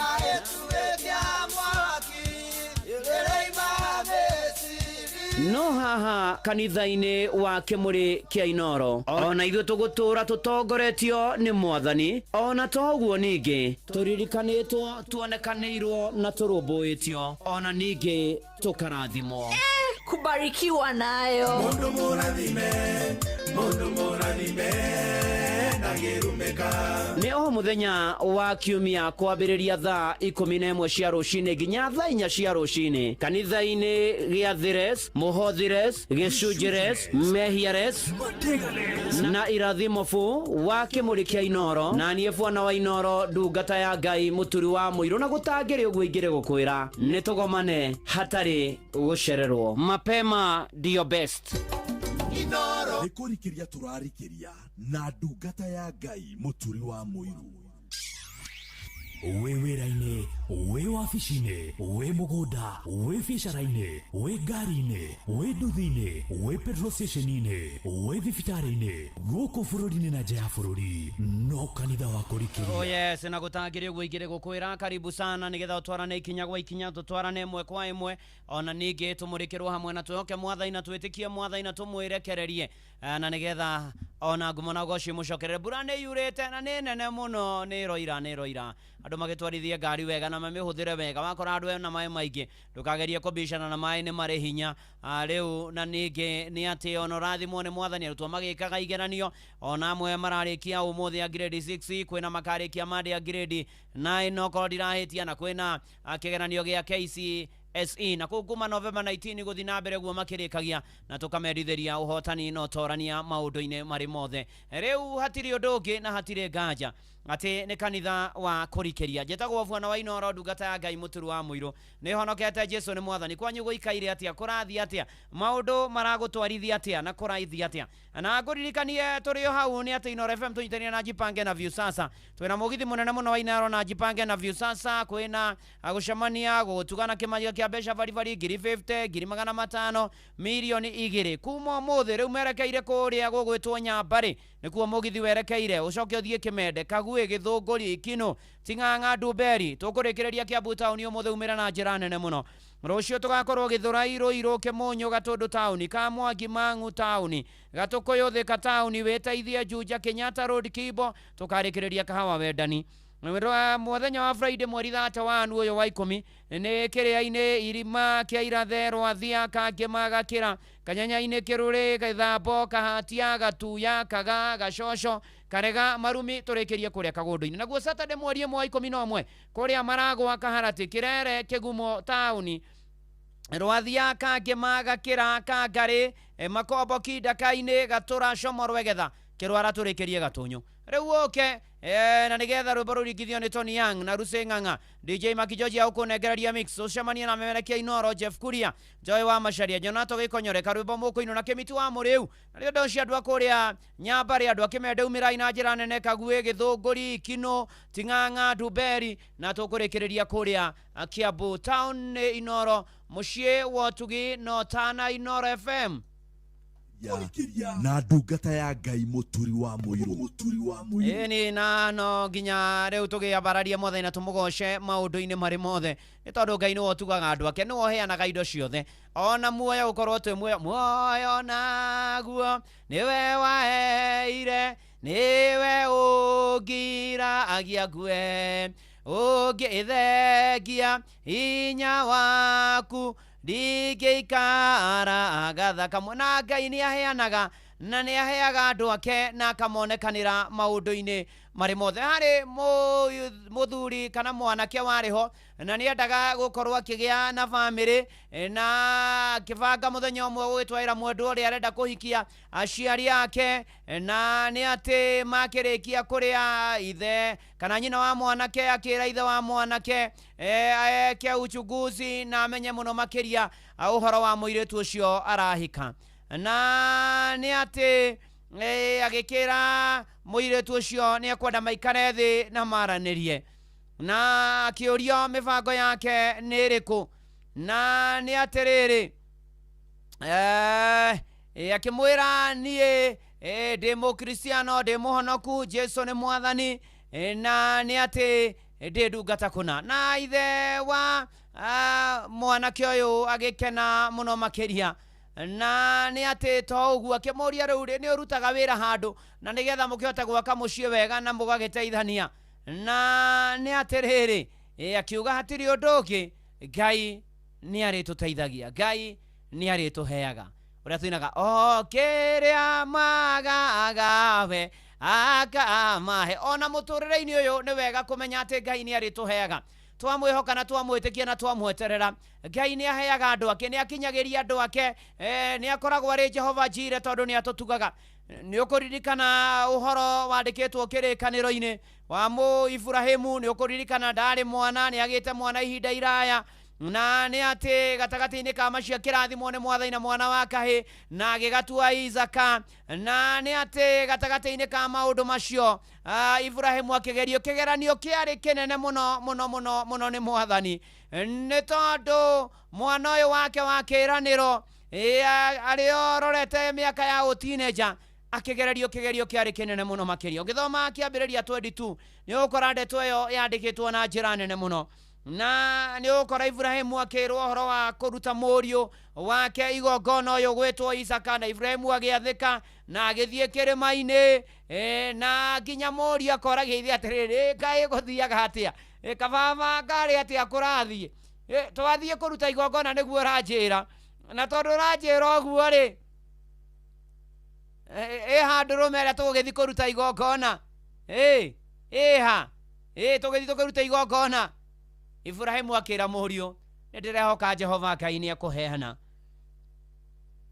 no haha kanitha-inĩ wa Kĩmũrĩ kĩa Inoro, ona ithuĩ tũgũtũra tũtongoretio nĩ Mwathani, ona toguo ningĩ tũririkanĩtwo, tuonekanĩirwo na tũrũmbũĩtio, ona ningĩ tũkarathimwo. Kubarikiwa nayo mundu mũrathime nĩ o mũthenya wa kiumia kwambĩrĩria thaa 11 cia rũcinĩ nginya thaa 4 cia rũcinĩ kanitha-inĩ gĩa Thires, Mũhothires, Gĩcunjĩres, Mehiares na Irathimofu wa Kĩmũrĩ kĩa Inoro, na niĩ Bwana wa Inoro, ndungata ya Ngai mũturi wa mũirũ, na gũtangĩrĩ ũguo ingĩrĩ gũkwĩra nĩ tũgomane hatarĩ gũcererwo. Mapema ndio best. Inoro nĩ kũrikĩria tũrarikĩria na ndungata ya Ngai mũturi wa mũirũ. Wĩ wĩra-inĩ, wĩ wabici-inĩ, wĩ mũgũnda, wĩ biacara-inĩ, wĩ ngari-inĩ, wĩ nduthi-inĩ, wĩ petrol station-inĩ, wĩ thibitarĩ-inĩ, gũkũ bũrũri-inĩ na nja ya bũrũri, no kanitha wa kũrikĩria. Yes, na gũtangĩrĩ ũguo ingĩrĩ gũkwĩra karibu sana, nĩgetha ũtwarane ikinya gwa ikinya, tũtwarane ĩmwe kwa ĩmwe, ona ningĩ tũmũrĩkĩrwo hamwe na twĩhoke Mwathani na twĩtĩkie Mwathani na tũmwĩrekererie, na nĩgetha ona ngumo na goci mũcokerere. Mbura nĩ yurĩte na nĩ nene mũno, nĩ roira andũ magĩtwarithie ngari wega na mamĩhũthĩre wega. Wakora andũ na maĩ maingĩ ndũkagerie kũbicana na maĩ, nĩ marĩ hinya. Rĩu na ningĩ nĩ atĩ ona ũrathimwo nĩ Mwathani, arutwo magĩkaga igeranio, ona amwe mararĩkia ũmũthĩ ya grade 6, kwĩna makarĩkia mande ya grade 9 okorwo ndirahĩtia, na kwĩna kĩgeranio gĩa KCSE, na kuma November 19 gũthiĩ na mbere guo makĩrĩkagia na tũkamendithĩria ũhotani na ũtorania maũndũ-inĩ marĩ mothe. Rĩu hatirĩ ũndũ ũngĩ na hatirĩ nganja atĩ nĩ kanitha wa kũrikĩria. Njĩtagwo Bwana wa Inoro, ndungata ya Ngai mũturi wa mũirũ, nĩ honokete Jesu nĩ Mwathani. Kwanyu gũikaire atĩa, kũrathiĩ atĩa, maũndũ maragũtwarithia atĩa na kũraithia atĩa? Na ngũririkanie tũrĩ o hau nĩ atĩ Inoro FM tũnyitanĩire na Jipange na View sasa, twĩna mũgithi mũnene mũno wa Inoro na Jipange na View sasa, kwĩna gũcemania gũtugana kĩmanjĩka kĩa mbeca baribari 50,000, 500,000, milioni 2 kuma ũmũthĩ. Rĩu merekeire kũrĩa gũgwĩtwo Nyambarĩ, nikuo mugithi werekeire ucoke uthie Kimende Kagwe Githunguri Kino Ting'ang'a Nduberi tukurikireria Kiambu Town umuthe umira na njira nene muno rucio tugakorwo Githurai Ruiru Kimunyu Gatundu Town Kamwangi Mang'u Town Gatukuyu Thika Town Wetaithie Juja Kenyatta Road Kibo tukarikireria Kahawa Wendani muthenya wa Friday mweri 31 uyu wa 10 ni kiria-ini Irima kia Irathe Rwathia Kangema Gakira Kanyanya-ini Kiruri Githambo Kahatia Gatuya Kaga Gacocco Karega Marumi turikirie kuria Kagundu-ini naguo Saturday mweri 11 kuria Maragwa Kaharati Kirere Kigumo Town Rwathia Kangema Gakira Kangari Makombo Kidaka-ini Gatura Comoro Getha Kirwara turikirie Gatunyu riu oke na nigetha rwimbo rurikithio ni Tony Young na Ruse Ng'ang'a DJ Makijoji aukunegereria mix ucemania na memerekia Inoro Jeff Kuria Joy wa Macharia Jonato Gikonyoreka karwimbo mukuino na Kimiti wa Muriu na rio ndoci andu akuria Nyambari andu akimende umira ina njira nene Kagwe Githunguri Kino Ting'ang'a Nduberi na tukurikireria kuria Kiambu Town Inoro mucie wotugi no tana Inoro FM na ndungata ya Ngai muturi wa muiru ni no nginya riu tugiambararia mothe na tumugoce maundu-ini mari mothe ni tondu Ngai ni wotugaga andu ake ni woheanaga indo ciothe ona muoyo ukorwo twi muoyo naguo niwe waheire niwe ugira agia kue ugithengia hinya waku ndingĩikara agathaka na Ngai nĩ aheanaga na nĩ aheaga andũ ake na akamonekanĩra maũndũ-inĩ marĩ mothe harĩ mũthuri kana mwanake warĩho na nĩ endaga gũkorwo akĩgĩa na bamĩrĩ na kĩbanga mũthenya ũmwe gwĩtwarĩra mwendwa ũrĩa arenda kũhikia aciari ake na nĩ atĩ makĩrĩkia kũrĩa ithe kana nyina wa mwanake akĩra ithe wa mwanake eke uchunguzi na amenye mũno makĩria ũhoro wa mũirĩtu ũcio arahika na nĩ atĩ agĩkĩra mũirĩtu ũcio nĩ ekwenda maikare thĩ na maranĩrie na akĩũrio mĩbango yake nĩ ĩrĩkũ na nĩ atĩrĩrĩ akĩmwĩra niĩ ndĩ mũkristiano ndĩ mũhonoku Jesu nĩ mwathani na nĩ atĩ ndĩ ndungata kũna na ithe wa mwanake ũyũ agĩkena mũno makĩria na nĩ atĩ to ũguo akĩmũria rĩu nĩ ũrutaga wĩra handũ na nĩgetha mũkĩhote gwaka mũciĩ wega na mũgagĩteithania na nĩ atĩrĩrĩ akiuga hatirĩ ũndũ ũngĩ Ngai nĩ arĩtũteithagia Ngai nĩ arĩtũheaga ũrĩa tuinaga o kĩrĩa magagawe akamahe ona mũtũrĩre-inĩ ũyũ nĩ wega kũmenya atĩ Ngai nĩ arĩtũheaga twamwĩhoka na twamwĩtĩkia na twamweterera Ngai nĩ aheaga andũ ake nĩ akinyagĩria andũ ake nĩ akoragwo arĩ Jehova Jireh tondũ nĩ atũtugaga nĩ ũkũririkana ũhoro wandĩkĩtwo kĩrĩkanĩro-inĩ wa Ibrahimu nĩ ũkũririkana ndarĩ mwana nĩ agĩte mwana ihinda iraya na nĩ atĩ gatagatĩ-inĩ ka macio kĩrathimwo nĩ Mwathani na mwana wa kahĩ na agĩgatua Isaka na nĩ atĩ gatagatĩ-inĩ ka maũndũ macio Ibrahimu akĩgerio kĩgeranio kĩarĩ kĩnene mũno mũno mũno mũno nĩ Mwathani nĩ tondũ mwana ũyũ wake wa kĩĩranĩro arĩ ororete mĩaka ya ũtineja akĩgererio kĩgerio kĩarĩ kĩnene mũno makĩria ũgĩthoma kĩambĩrĩria 22 nĩ ũgũkora ndeto ĩyo yandĩkĩtwo na njĩra nene mũno na nĩ ũgũkora Ibrahimu akĩrwo ũhoro wa kũruta mũriũ wake igongona ũyũ gwĩtwo Isaka na Ibrahimu agĩathĩka na agĩthiĩ kĩrĩma-inĩ na nginya mũriũ akoragia ithe atĩrĩrĩ Ngai gũthiaga atĩa kababa ngarĩ atĩa kũrathiĩ twathiĩ kũruta igongona nĩguo ũranjĩra na tondũ ũranjĩra ũguo-rĩ handũ rũmere tũgũgĩthiĩ kũruta igongona ha tũgĩthiĩ kũruta igongona Ibrahimu akĩra mũriũ nĩ ndĩrehoka Jehova Ngai nĩ ekũheana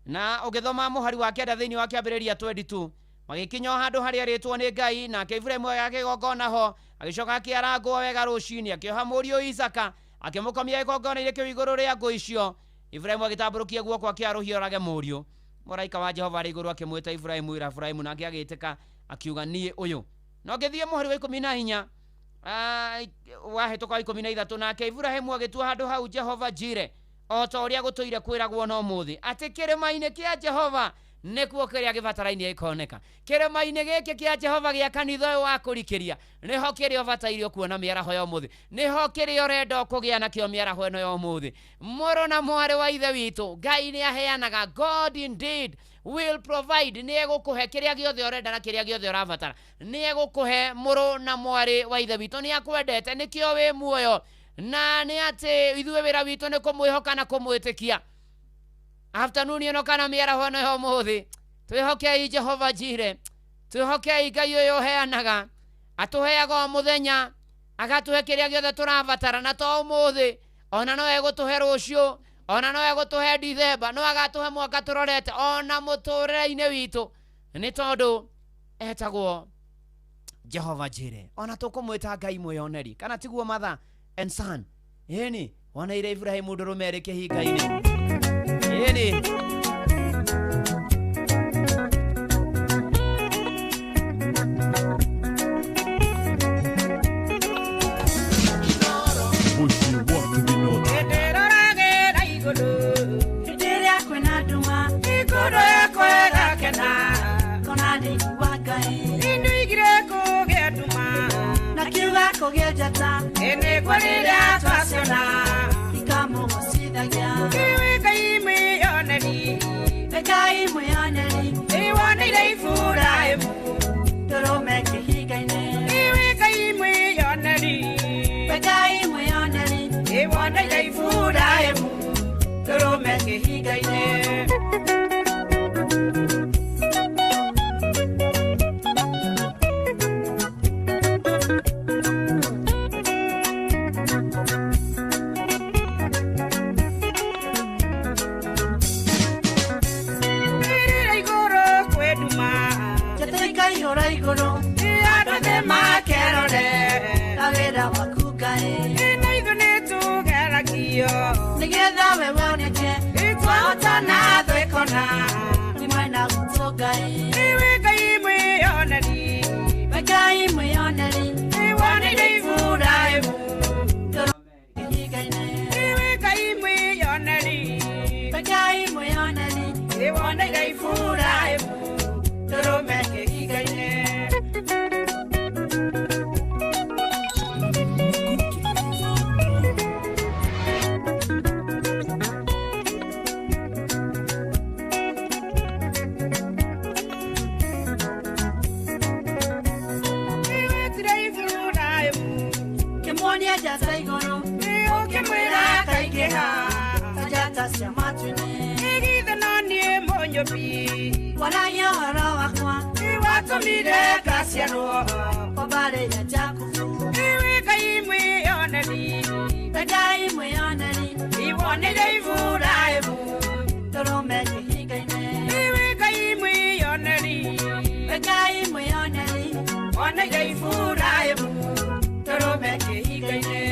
na ũgĩthoma mũhari wa kenda thĩinĩ wa kĩambĩrĩria 22 magĩkinya handũ harĩa rĩtwo nĩ Ngai nake Ibrahimu agĩkĩgongona ho agĩcoka akĩarangwo wega rũcinĩ akĩoha mũriũ Isaka akĩmũkomia igongona-inĩ kĩu igũrũ rĩa ngũ icio Ibrahimu agĩtambũrũkia guoko akĩarũhia orage mũriũ mũraika wa Jehova arĩ igũrũ akĩmwĩta Ibrahimu nake agĩtĩka akiuga niĩ ũyũ no ngĩthiĩ mũhari wa 14 wahĩtũka wa 13 nake Ibrahimu agĩtua handũ hau Jehova Jireh o ta ũrĩa gũtũire kwĩragwo no mũthĩ atĩ kĩrĩma-inĩ kĩa Jehova nikuo kiria gibatarainie ikoneka kirima-ini giki kia Jehova gia kanitha uyu wa kurikiria niho kiria ubataire kuona miaraho ya umuthi niho kiria urenda kugia nakio miaraho eno ya umuthi moro na mwari wa ithe witu Ngai ni aheanaga God indeed will provide ni egukuhe kiria giothe urenda na kiria giothe urabatara ni egukuhe moro na mwari wa ithe witu ni akwendete nikio wi muoyo na ni ati ithuĩ wĩra witũ nĩ kũmwĩhoka na kũmwĩtĩkia afternoon ĩno kana mĩaraho ĩno ya ũmũthĩ twĩhokei Jehova Jireh twĩhokei Ngai ũyũ ũheanaga atũheaga o mũthenya agatũhe kĩrĩa gĩothe tũrabatara na to ũmũthĩ ona no egũtũhe rũciũ ona no egũtũhe Dithemba no agatũhe mwaka tũrorete ona mũtũrĩre-inĩ witũ nĩ tondũ etagwo Jehova Jireh ona tũkũmwĩta Ngai mwĩoneri kana tiguo matha and son yeni wana ire Ibrahimu ndũrũme kĩhinga-inĩ yeni Ene kwarira twasiona ikamo mosithagia iwe Ngai mwĩoneri Ngai mwĩoneri iwonire Iburahĩmu tũrũme kĩhinga-inĩ iwe Ngai mwĩoneri Ngai mwĩoneri iwonire Iburahĩmu tũrũme kĩhinga-inĩ Nigetha we woneke twahotana twekona ni mwana gutogai iwe Ngai mwĩoneri Ngai mwĩoneri iwonire Iburahĩmu iwe Ngai mwĩoneri Ngai mwĩoneri iwonire Iburahĩmu tũrũme kĩhinga-inĩ Wana yohoro wakwa iwatumire kasiano obare ya jakufu iwe Ngai mwĩoneri Ngai mwĩoneri iwonire Iburahĩmu tũrũme kĩhinga-inĩ iwe Ngai mwĩoneri Ngai mwĩoneri wonire Iburahĩmu tũrũme kĩhinga-inĩ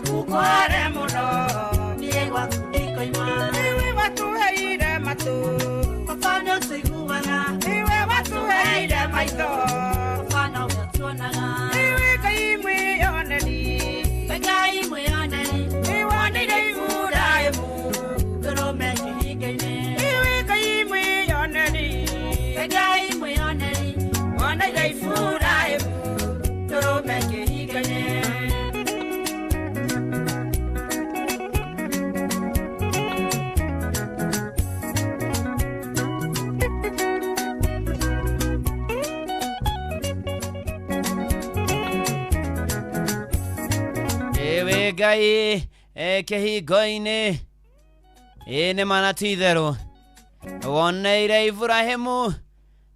akukware muno niye wakudiko ima iwe watuheire matu mfano siguana iwe watuheire maito mfano watuonaga iwe kaimwe yoneni kaimwe yoneni iwe nile ifuraimu dorome kihigene iwe kaimwe yoneni kaimwe yoneni wana ile ifuraimu dorome kihigene. Ewe gai kehigoine ene manatidero woneire Ibrahimu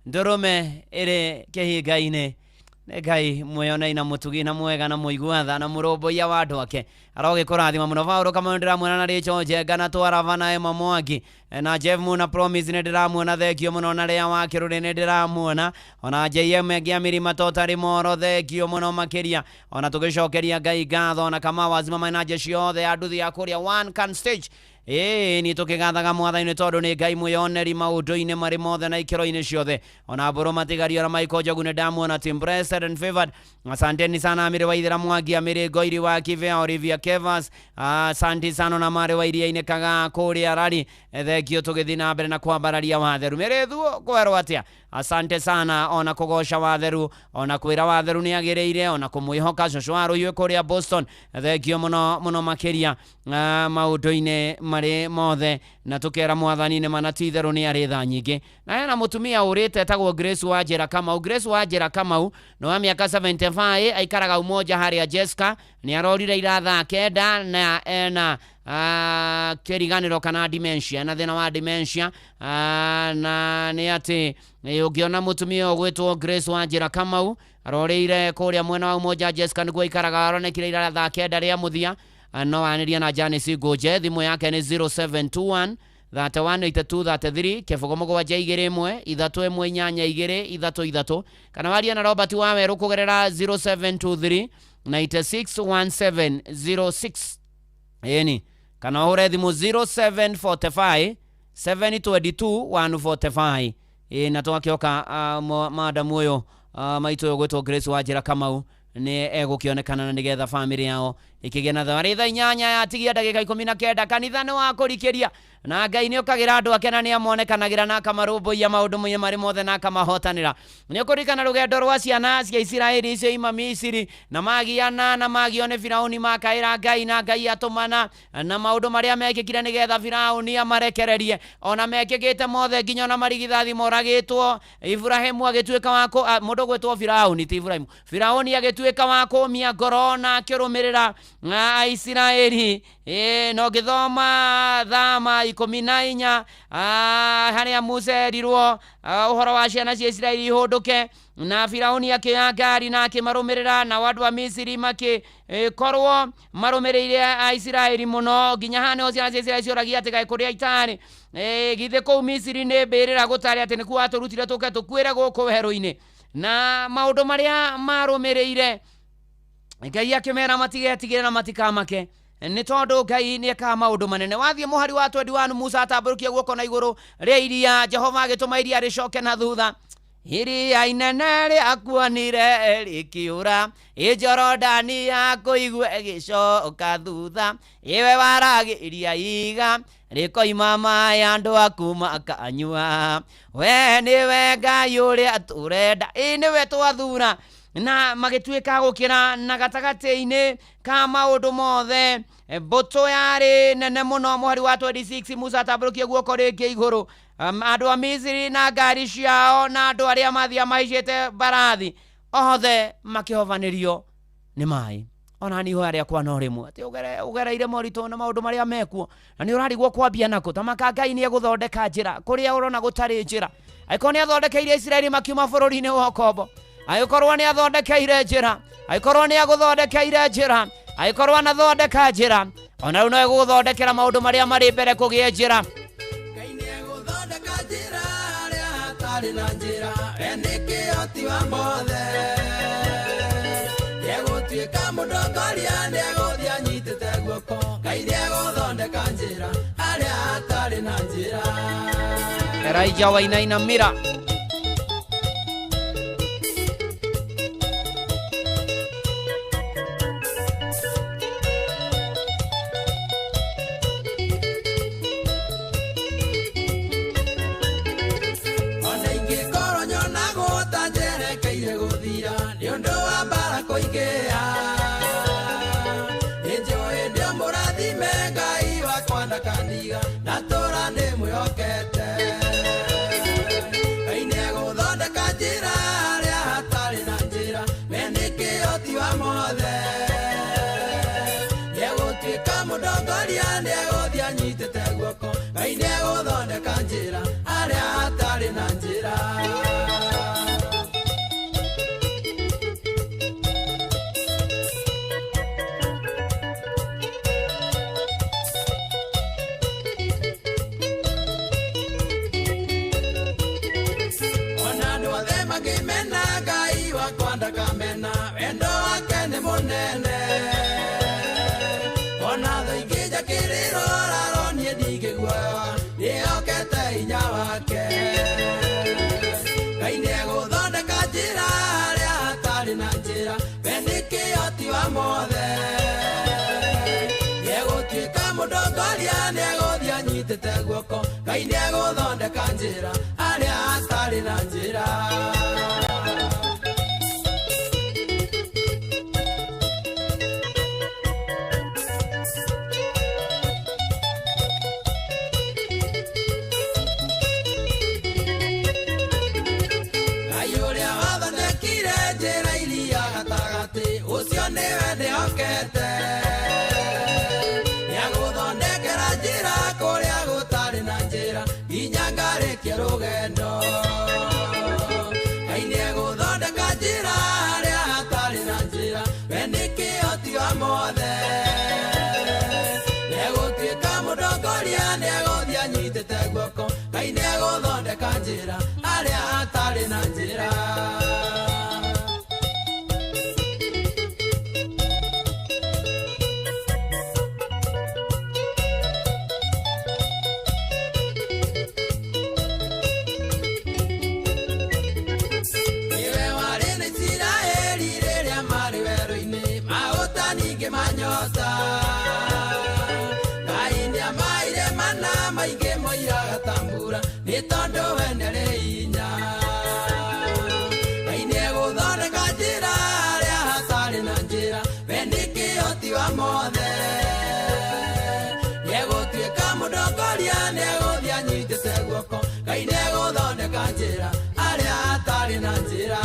ndurume ere kehigaine ne gai muyone na mutugina mwega na muiguatha na muroboia wa andu ake aroge kurathima muno Paulo kama ndiramwona na richo njega na twaravana ema mwangi na Jeff Muna Promise ne ndiramwona thekio muno na ria wa kiruri ne ndiramwona ona JM agia mirima totari moro thekio muno makiria ona tugicokeria ngai ngatho na kama wazima manaje ciothe anduthi akuria one can stage ni tukigathaga mwathaini tondu ni ngai mwioneri maundu-ini mari mothe na ikiro-ini ciothe ona mburu matigario na Michael Jogu ni ndamwona team blessed and favored. Asanteni sana Amiri Waithira Mwangi, Amiri Goiri wa Kivea, Olivia Kevas, asanti sana na Mari wa iria inekaga kuria rari thekio tugithi na mbere na kwambararia watheru mirithu kwerwo atia. Asante sana ona kugosha watheru ona kwira watheru ni agireire ona kumwihoka Joshua yue kuria Boston thekio muno makiria maundu-ini mari mothe na tukera mwathani ne manatitheru ni ari tha nyingi na yana mutumia urite tagwo Grace Wajera Kamau. Grace Wajera Kamau no wa miaka 75 aikaraga umoja haria Jessica ni arorire iratha kenda na ena keriganiro kana dementia na thina wa dementia na ni ati ungiona mutumia ogwetwo Grace Wajera Kamau aroreire kuria mwena wa umoja Jessica niguo aikaraga aronekire iratha kenda ria muthia no aniria na Janice Goje thimu yake ni 0721 318233 kefogo mugwanja igere imwe ithatu imwe nyanya igere ithatu ithatu kana waria na Robert Waweru kugerera 0723 961706 eni kana ore thimu 0745 722 145 na twakioka madam uyo maito yogwetwo Grace Wajera Kamau ni egukionekana na nigetha family yao ikigena thari tha inyanya yatigia ndagika 19 kanitha ni wa kurikiria na ngai ni ukagira andu ake na ni amonekanagira na kamarumbuia maundu mwe mari mothe na kamahotanira ni ukurikana rugendo rwa ciana cia Israeli icio ima Misiri na magiana na magione Firauni makaira ngai na ngai atumana na maundu maria mekikire nigetha Firauni amarekererie ona mekikite mothe nginya na marigithathi moragitwo Ibrahimu agituika wako mundu gwetwo Firauni ti Ibrahimu Firauni agituika wako mia ngoro na kirumirira Israeli no githoma thama 14 haria Musa erirwo uhoro wa ciana cia Israeli ihunduke na Firauni akioya ngari na akimarumirira na wandu wa Misiri makikorwo marumirire Israeli muno nginya hane ciana cia Israeli cioragia ati gai kuria itari githe kou Misiri ni mbirira gutari ati ni kuwa turutire tuke tukwire guku werũ-ini na maundu maria marumirire ngai akimera matigetigire na matikamake ni tondu ngai ni eka maundu manene. Wathie muhari wa 21 Musa atamburukia guoko na iguru ria iria Jehova agituma iria ricoke na thutha iria inene riakuonire rikiura Jorodani yakuigwe gicoka thutha iwe waragiria iga rikoima mai andu aku makanyua we niwe ngai uria turenda niwe twathura na magituika gukira na gatagati-ini ka maundu mothe mbuto yari nene muno muhari wa 26 Musa atamburukia guoko ringi iguru andu a Misiri na ngari ciao na andu aria mathia maicite barathi othe makihovanirio ni mai ona ni haria kwa no rimwe ati ugereire morito na maundu maria mekuo na ni urarigwo kwambia nako tamaka ngai ni eguthondeka njira kuria urona gutari njira aiko ni athondekeire Israeli makiuma bururi-ini wa Kobo aikorwo ni athondekeire njira aikorwo ni aguthondekeire njira aikorwo na thondeka njira ona riu no eguthondekera maundu maria mari mbere kugie njira ngai ni eguthondeka njira aria hatari na njira enike oti wa mothe egutuika mudongoria ni eguthia nyitite guoko Ngai nĩegũthondeka njĩra harĩa hatarĩ na njĩra Elijah Wainaina Mira Ona ingĩkorwo nyonago ta njerekeire gũthira nĩ ũndũ wa mbara kũingĩha nĩnjũĩ ndĩ mũrathime Ngai wakwa ndakandiga ndatũũra ndĩmwĩhokete Ngai nĩegũthondeka njĩra harĩa hatarĩ na njĩra we nĩ kĩhoti wa mothe nĩegũtuĩka mũndongoria nĩegũthiĩ anyitĩte guoko Ngai nĩegũthondeka njĩra harĩa hatarĩ na njĩra Ona andũ othe makĩmena Ngai wakwa ndakamena wendo wake nĩ mũnene Ona thũ ingĩ njakĩrĩrwo raro niĩ ndingĩguoyoa nĩhokete hinya wake Ngai nĩegũthondeka njĩra harĩa hatarĩ na njĩra we nĩ kĩhoti wa mothe nĩegũtuĩka mũndongoria nĩegũthiĩ anyitĩte guoko Ngai nĩegũthondeka njĩra harĩa hatarĩ na njĩra Ngai ũrĩa wathondekire njĩra iria gatagatĩ ũcio nĩwe ndĩhokete nĩagũthondekera njĩra kũrĩa gũtarĩ na njĩra nginya ngarĩkia rũgendo Ngai nĩegũthondeka njĩra harĩa hatarĩ na njĩra we nĩ kĩhoti wa mothe nĩegũtuĩka mũndongoria nĩegũthiĩ anyitĩte guoko Ngai nĩegũthondeka njĩra harĩa hatarĩ na njĩra Niwe warĩ na Isiraeli rĩrĩa marĩ werũ-inĩ maũta ningĩ manyota Ngai nĩamaire mana maingĩ moiraga ta mbura nĩ tondũ we nĩarĩ hinya Ngai nĩegũthondeka njĩra harĩa hatarĩ na njĩra we nĩ kĩhoti wa mothe nĩegũtuĩka mũndongoria nĩegũthiĩ anyitĩte guoko Ngai nĩegũthondeka njĩra harĩa hatarĩ na njĩra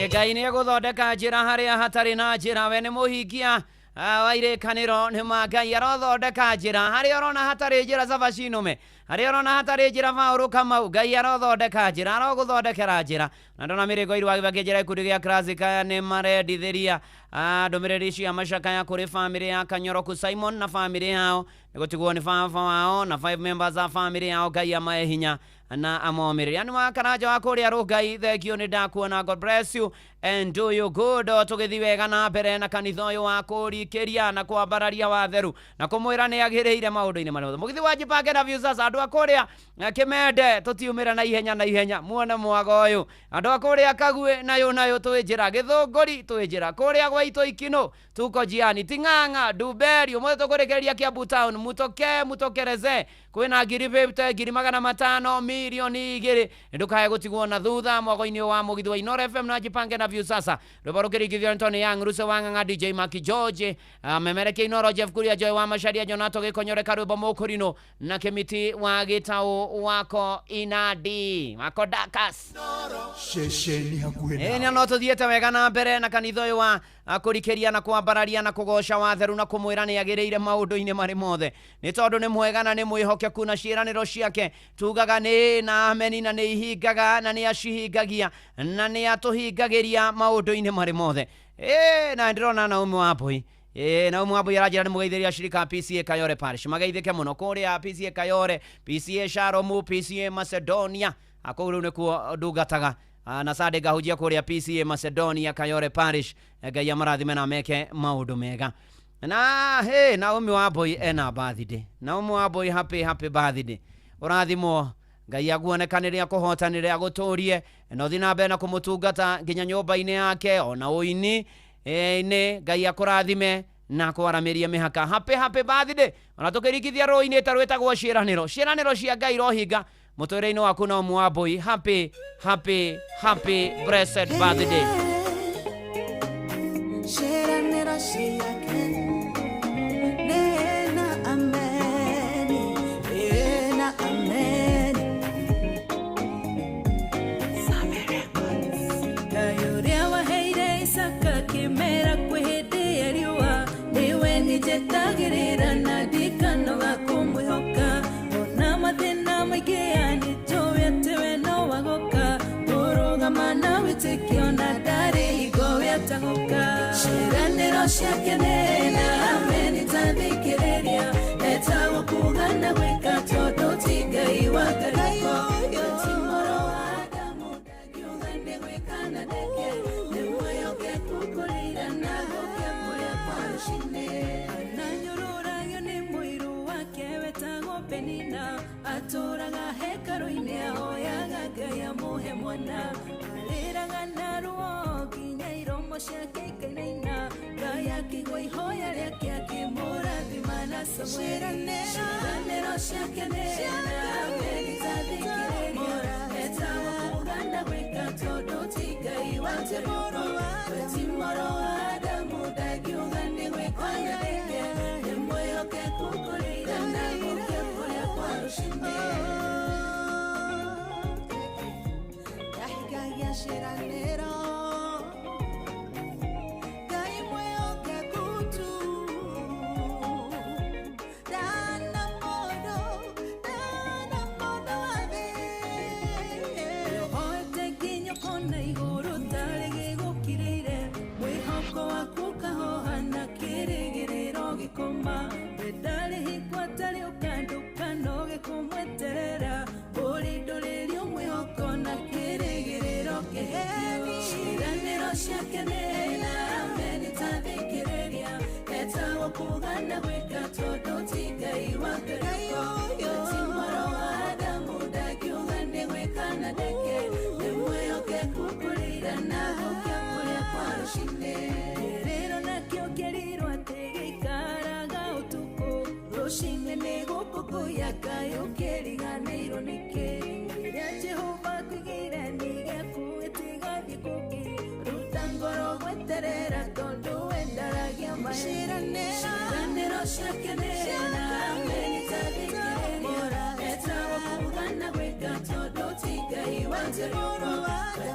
Ngai nĩegũthondeka njĩra harĩa hatarĩ na njĩra we nĩ mũhingia wa irĩkanĩro nĩma Ngai arothondeka njĩra harĩa ũrona hatarĩ njĩra Sabacinume harĩa ũrona hatarĩ njĩra Paũlũ Kamau Ngai arothondeka njĩra arogũthondekera njĩra na ndona mĩrĩgo irũ agĩbakia njĩra ikundi gĩa Classic nĩ marendithĩria ndũmĩrĩri cia macakaya kũrĩ bamĩrĩ ya Kanyoroku Simon na bamĩrĩ yao nĩgũtigwo nĩ baba wao na 5 members a bamĩrĩ yao Ngai amahe hinya na amomĩrĩria nĩ makaranja wa kũrĩa Rũngai thengio nĩ ndakuona God bless you and do you good tũgĩthi wega na mbere na kanitha ũyũ wa kũrikĩria na kwambararia watheru na kũmwĩra nĩ agĩrĩire maũndũ-inĩ marĩa mũgithi wa Jipange na View sasa andũ a kũrĩa Kĩmende tũtiumĩra na ihenya muone mwaga ũyũ andũ a kũrĩa Kague nayo twĩ njĩra Gĩthũngũri twĩ njĩra kũrĩa gwaitũ Ikinũ tuko njiani Ting'ang'a Ndumeri ũmwe tũkũrekereria Kiambu Town mutokereze kwĩna ngiri 50 ngiri 500 milioni 2 ndũkae gũtigwo na thutha mwago-inĩ wa mũgithi wa Inoro FM na Jipange na View sasa rũbarũkĩrĩkithio Anthony Young Ruse Wang'ang'a DJ Maki George memereke Inoro Jeff Kuria Joy wa Macharia Jonato Gĩkonyore Karũmbo Mũkũrinũ na Kĩmiti wa Gĩtaũ wako Inadi wako Dakas Shesheni hakuhĩ nĩ no tũthiĩte wega na mbere na kanitha ũyũ wa kũrikĩria na kwambararia na kũgoca watheru na kũmwĩra nĩ agĩrĩire maũndũ-inĩ marĩ mothe nĩ tondũ nĩ mwega na nĩ mwĩhokeku na ciĩranĩro ciake tugaga nĩ na ameni na nĩ ihingaga na nĩ acihingagia na nĩ atũhingagĩria maũndũ-inĩ marĩ mothe na ndĩrona na umwe wa mbũi na umwe wa mbũi aranjĩra nĩ mũgeithĩria shirika PCA Kayore Parish mageithĩke mũno kũrĩa PCA Kayore PCA Sharomu PCA Macedonia kũu rĩu nĩkuo ndungataga na Sade gahujia kuria PCA Macedonia Kayore Parish Ngai amarathime na meke maundu mega. Na hey Naomi Wambui ena birthday. Naomi Wambui happy birthday. Urathimo Ngai aguonekaniria kuhotanire aguturie no thina mbere na kumutungata nginya nyumba-ini yake ona uini ne Ngai akurathime na kwaramiria mihaka. Happy birthday. Ona tukirikithia roi-ini tarwetagwo ciiraniro cia Ngai rohinga muture-ini waku Naomi Wambui. Happy blessed birthday. Ciiraniro ciake nena ameni nena ameni Kayuria waheire Isaka kimera kwihindi riua niwe nijekagirira na ndikano gakumwihoka ona mathina maingi anitowe tewe no wagoka urugama na witikio na ndari igowe atagoka ciiraniro ciake nena ameni tathikiriria etago kugana gwika tondu ti Ngai wa ngariko timoro wa Adamu ndagiugane gwikana ndeke nimweyoke kukurira na goke kuria kwa rucine ananyururagio ni muiru wake wetagwo Penina aturaga hekaru-ini ahoyaga Ngai amuhe mwana ariraga na ruo nginya iromo ciake ikainaina Ngai akigua ihoya riake akimurathima na ciiraniro ciake nena ameni tathikiriria etagwo kugana gwika tondu ti Ngai wa ngariko timoro wa Adamu ndagiugane gwikana ndeke nimweyoke kukurira na guke kuria kwa rucine yahigagia ciiraniro Ngai mweyoke kutu dana modo wa thĩ oete nginya kona igũrũ tarĩ gĩgũkirĩire mwĩhoko waku kahoha na kĩrĩgĩrĩro gĩkoma ndarĩ hingwo atarĩ ũkandũka no gĩkũmweterera ũrĩ ndũrĩrio mwĩhoko na kĩrĩgĩrĩro kĩhĩtio ciiranĩro ciake nena ameni tathikĩrĩria etagwo kugana gwĩka tondu ti Ngai wa ngariko timoro wa Adamu ndagiugane gwĩkana ndeke nimweyoke kukurira na guke kuria kwa rucine rĩrĩro nakĩo kĩrirwo atĩ gĩikaraga ũtukũ rucine nĩ gũkũngũiya Ngai ũkĩriganĩirwo nĩkĩ rĩrĩa Jehova akwigĩire nĩ gĩaku gĩtigathiĩ kũngĩ ruta ngoro gweterera tondu wendaragia ciiranĩro ciake nena ameni tathikĩrĩria etagwo kugana gwĩka tondu ti Ngai wa ngariko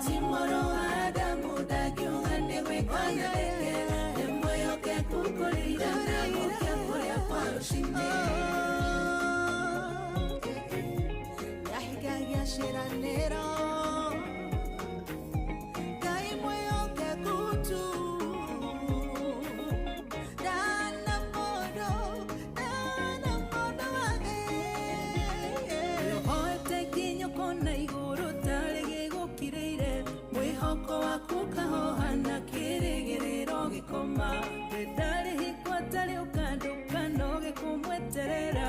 timoro wa Adamu ndagiugane gwĩkana ndeke nimweyoke kukurira na guke kuria kwa rucine yahigagia ciiranĩro Ngai mweyoke kutu dana modo wa thĩ oete nginya kona igũrũ tarĩ gĩgũkirĩire mwĩhoko waku kahoha na kĩrĩgĩrĩro gĩkoma ndarĩ hingwo atarĩ ũkandũka no gĩkũmweterera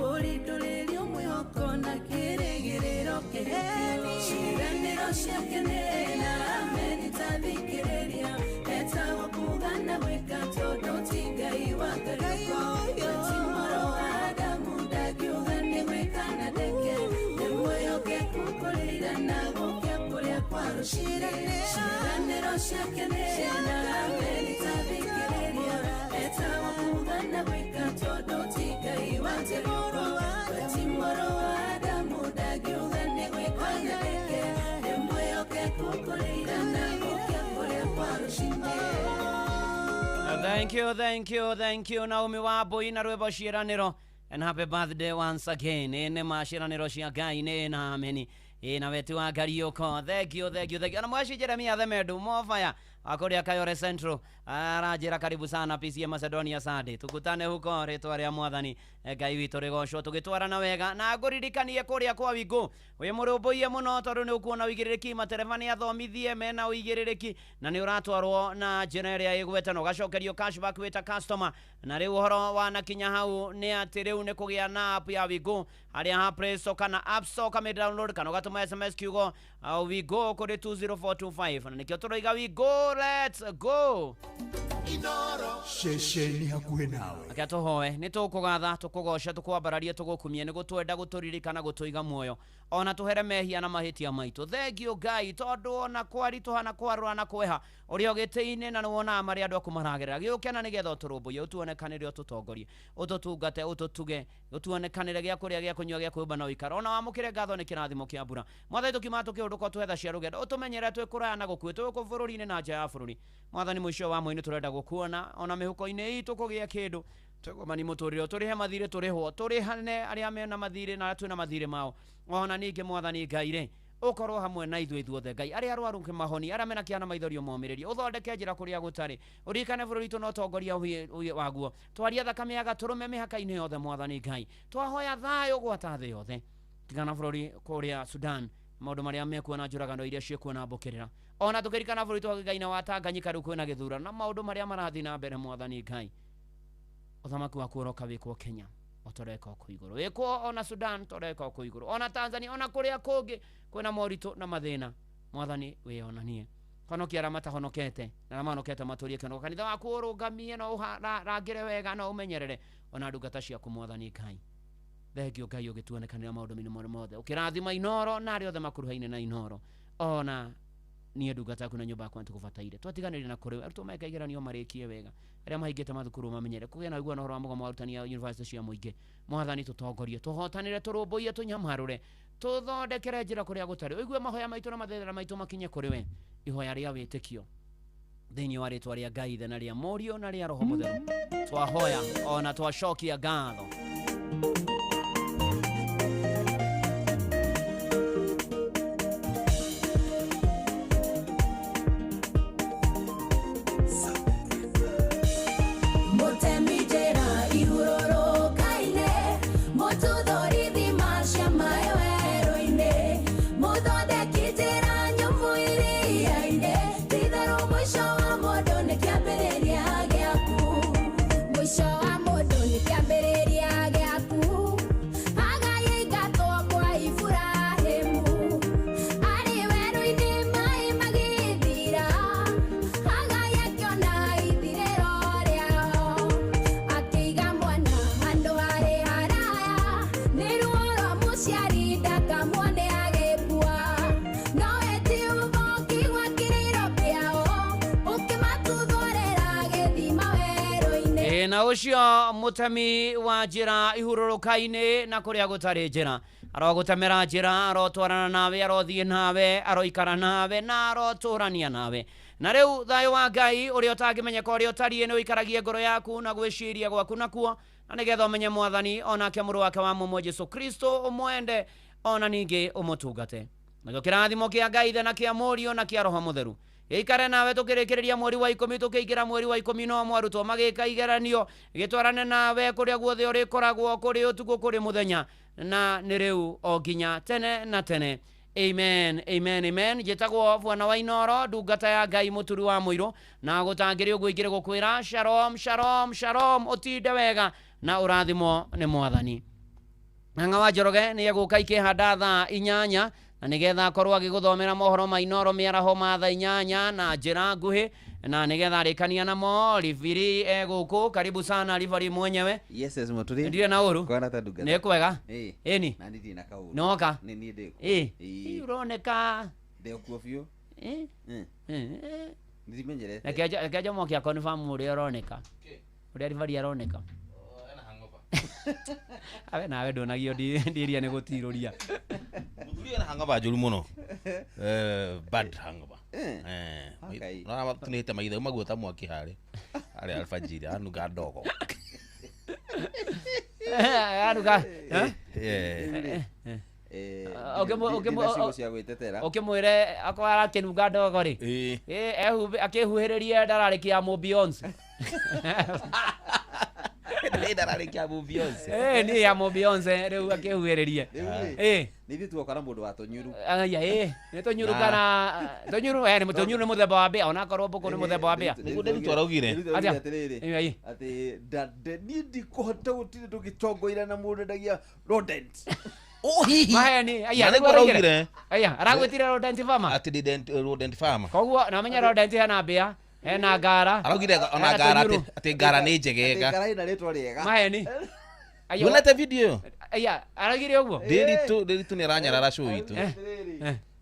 ũrĩ ndũrĩrio mwĩhoko na kĩrĩgĩrĩro kĩhĩtio ciiranĩro ciake nena ameni tathikĩrĩria etagwo kugana gwĩka tondu ti Ngai wa ngariko timoro wa Adamu ndagiugane gwĩkana ndeke nimweyoke kukurira na guke kuria kwa rucine ciiranĩro ciake nena ameni tathikĩrĩria etagwo kugana gwĩka tondu ti Ngai wa ngariko timoro wa Adamu ndagiugane gwĩkana ndeke nimweyoke kukurira na guke kuria kwa rucine Thank you Naomi Wambui na rwĩmbo ciiranĩro and happy birthday once again nĩ maciiranĩro cia Ngai nĩ ameni na wetu wa Ngariũko thank you na mwaci Jeremia Themendu Mofaya akuria Kayore Central arajira karibu sana PCA Macedonia Sade tukutane huko ritwa ria mwathani Ngai witu rigocwo tugitwarana wega na nguririkanie kuria kwa Wingu wi murumbuie muno tondu ni ukuona wigiririki materevani athomithie mena wigiririki na ni uratwarwo na njira iria igwete no gacokerio cashback wita customer na riu horo wanakinya hau ni ati riu ni kugia na app ya Wingu aria ha Play Store kana App Store kama download kana gatuma SMS kiugo Wingu kuri 20425 na nikio turoiga Wingu let's go Inoro shesheni hakuhe nawe akatohoe nitukugatha tukugoca tukwambararia tugukumie ni gutwenda guturirikana gutuiga muoyo ona tuhere mehia na mahitia maitu thengio Ngai tondu ona kwari tuhana kwarura na kweha uria gitiine na wona mari andu akumaragerera giukena nigetha uturumbuye utuonekanire ututongorie ututungate ututuge utuonekanire gia kuria gia kunywa gia kwimba na uikara ona wamukire ngatho ni kirathimo kia mbura mwathani tukima tukiunduka twetha cia rugendo utumenyere twikuraya na gukwitwo ku bururi-ini na nja ya bururi mwathani mwisho wa mwini turenda gukuona ona mihuko-ini itu kugia kindu twegomani muturire turihe mathire turihwo turihane aria mena mathire na twina mathire mao ona ninge mwathani Ngai ri ukorwo hamwe na ithuĩ ithuothe Ngai aria arwaru mahoni aria mena kiana maithorio momireria uthondeke njira kuria gutari urikane bururi tu no tongoria waguo twaria thakame ya gaturume mihaka-ini yothe mwathani Ngai twahoya thayo gwata thi yothe tigana bururi kuria Sudan maundu maria mekuona njuragano iria ciekuona mbukirira ona tukirikana bururi twa Ngai na Watanganyika riu kwina githurano na maundu maria marathi na mbere mwathani Ngai uthamaki waku uroka wikwo Kenya otoreka ku iguru wikwo ona Sudan toreka ku iguru ona Tanzania ona kuria kungi kwina morito na mathina mwathani wionanie honokia ramata honokete na manokete maturie keno kanitha waku urungamie no rangire wega no umenyerere ona ndungata ciaku mwathani Ngai thengio Ngai ugituonekanira maundu minimo mothe ukirathima Inoro na aria othe makuruhaine na Inoro ona ni ndungata yaku na nyumba yaku ntukubataire twatiganire na kuri aruto mekaigeranio marikie wega aria mahingite mathukuru mamenyere kugia na igua na horo wa mugomo wa arutani ya university cia muingi mwathani tutongorie tuhotanire turumbuie tunyamarure tuthondekere njira kuria gutari uigue mahoya maitu na mathethera maitu makinye kuri we ihoya ria witikio thiini wa ritwa ria Ngai na ria Murio na ria Roho Mutheru twahoya ona twacokia ngatho na ucio mutemi wa njira ihururuka-ini na kuria gutari njira arogutemera njira arotwarana nawe arothie nawe aroikara nawe na aroturania nawe na riu thayo wa Ngai uria utangimenyeka uria utarie ni uikaragie ngoro yaku na gwiciria gwaku nakuo na nigetha umenye mwathani onake muru wake wa mumo Jesu Kristo umwende ona ningi umutungate na kirathimo kia Ngai na kia Murio na kia Roho Mutheru ikare nawe tukirikiria mweri wa 10 tukiingira mweri wa 10 no mwarutwo magika igeranio gitwarane nawe kuria guothe uri koragwo kuri utuku kuri muthenya na ni riu o nginya tene na tene amen amen amen jetagwo bwana wa Inoro ndungata ya Ngai muturi wa muiro na gutangiri uguo igire gukwira shalom shalom shalom utinde wega na urathimo ni mwathani nga wa Njoroge ni eguka ikihanda thaa 8 na nigetha korwo agiguthomera mohoro ma Inoro miaraho ma thaa 8 na njira nguhi na nigetha arikania namo Liviri eguku karibu sana Liviri mwenyewe yes muturi ndiye na uru kwana ta ndungata ni kwega eni na nditi na kauru noka ni ni ndiko ironeka ndeko fio ndimenyere akaja mokia confirm uri aroneka uri Liviri aroneka awe nawe ndonagio ndiria ni gutiruria muthuri ana hangaba njuru muno bad hangaba na tunite maitho maguota mwaki hari ari alfajiri anuga ndogo ukimwire akwa arakinunga ndogo ri akihuhiririe ndararikia mu Beyonce ndararikia mu Beyonce ni ya mu Beyonce riu akihuhiririe ni vitu wakara mundu wa tonyuru aya ni tonyuru kana tonyuru ni tonyuru ni muthemba wa bia ona korwo mbuku ni muthemba wa bia niguo nderitu araugire ati dade ni ndikuhota gutire tugichongoira na mundu ndagia rodent maheni aya niguo araugire aya aragwitire rodent farmer ati rodent farmer koguo na menya rodent hena bia hena ngara araugire ona ngara ati ngara ni njegega ngara ina ritwa riega maheni aya wonete video aya aragire uguo ndiritu ni aranyarara show itu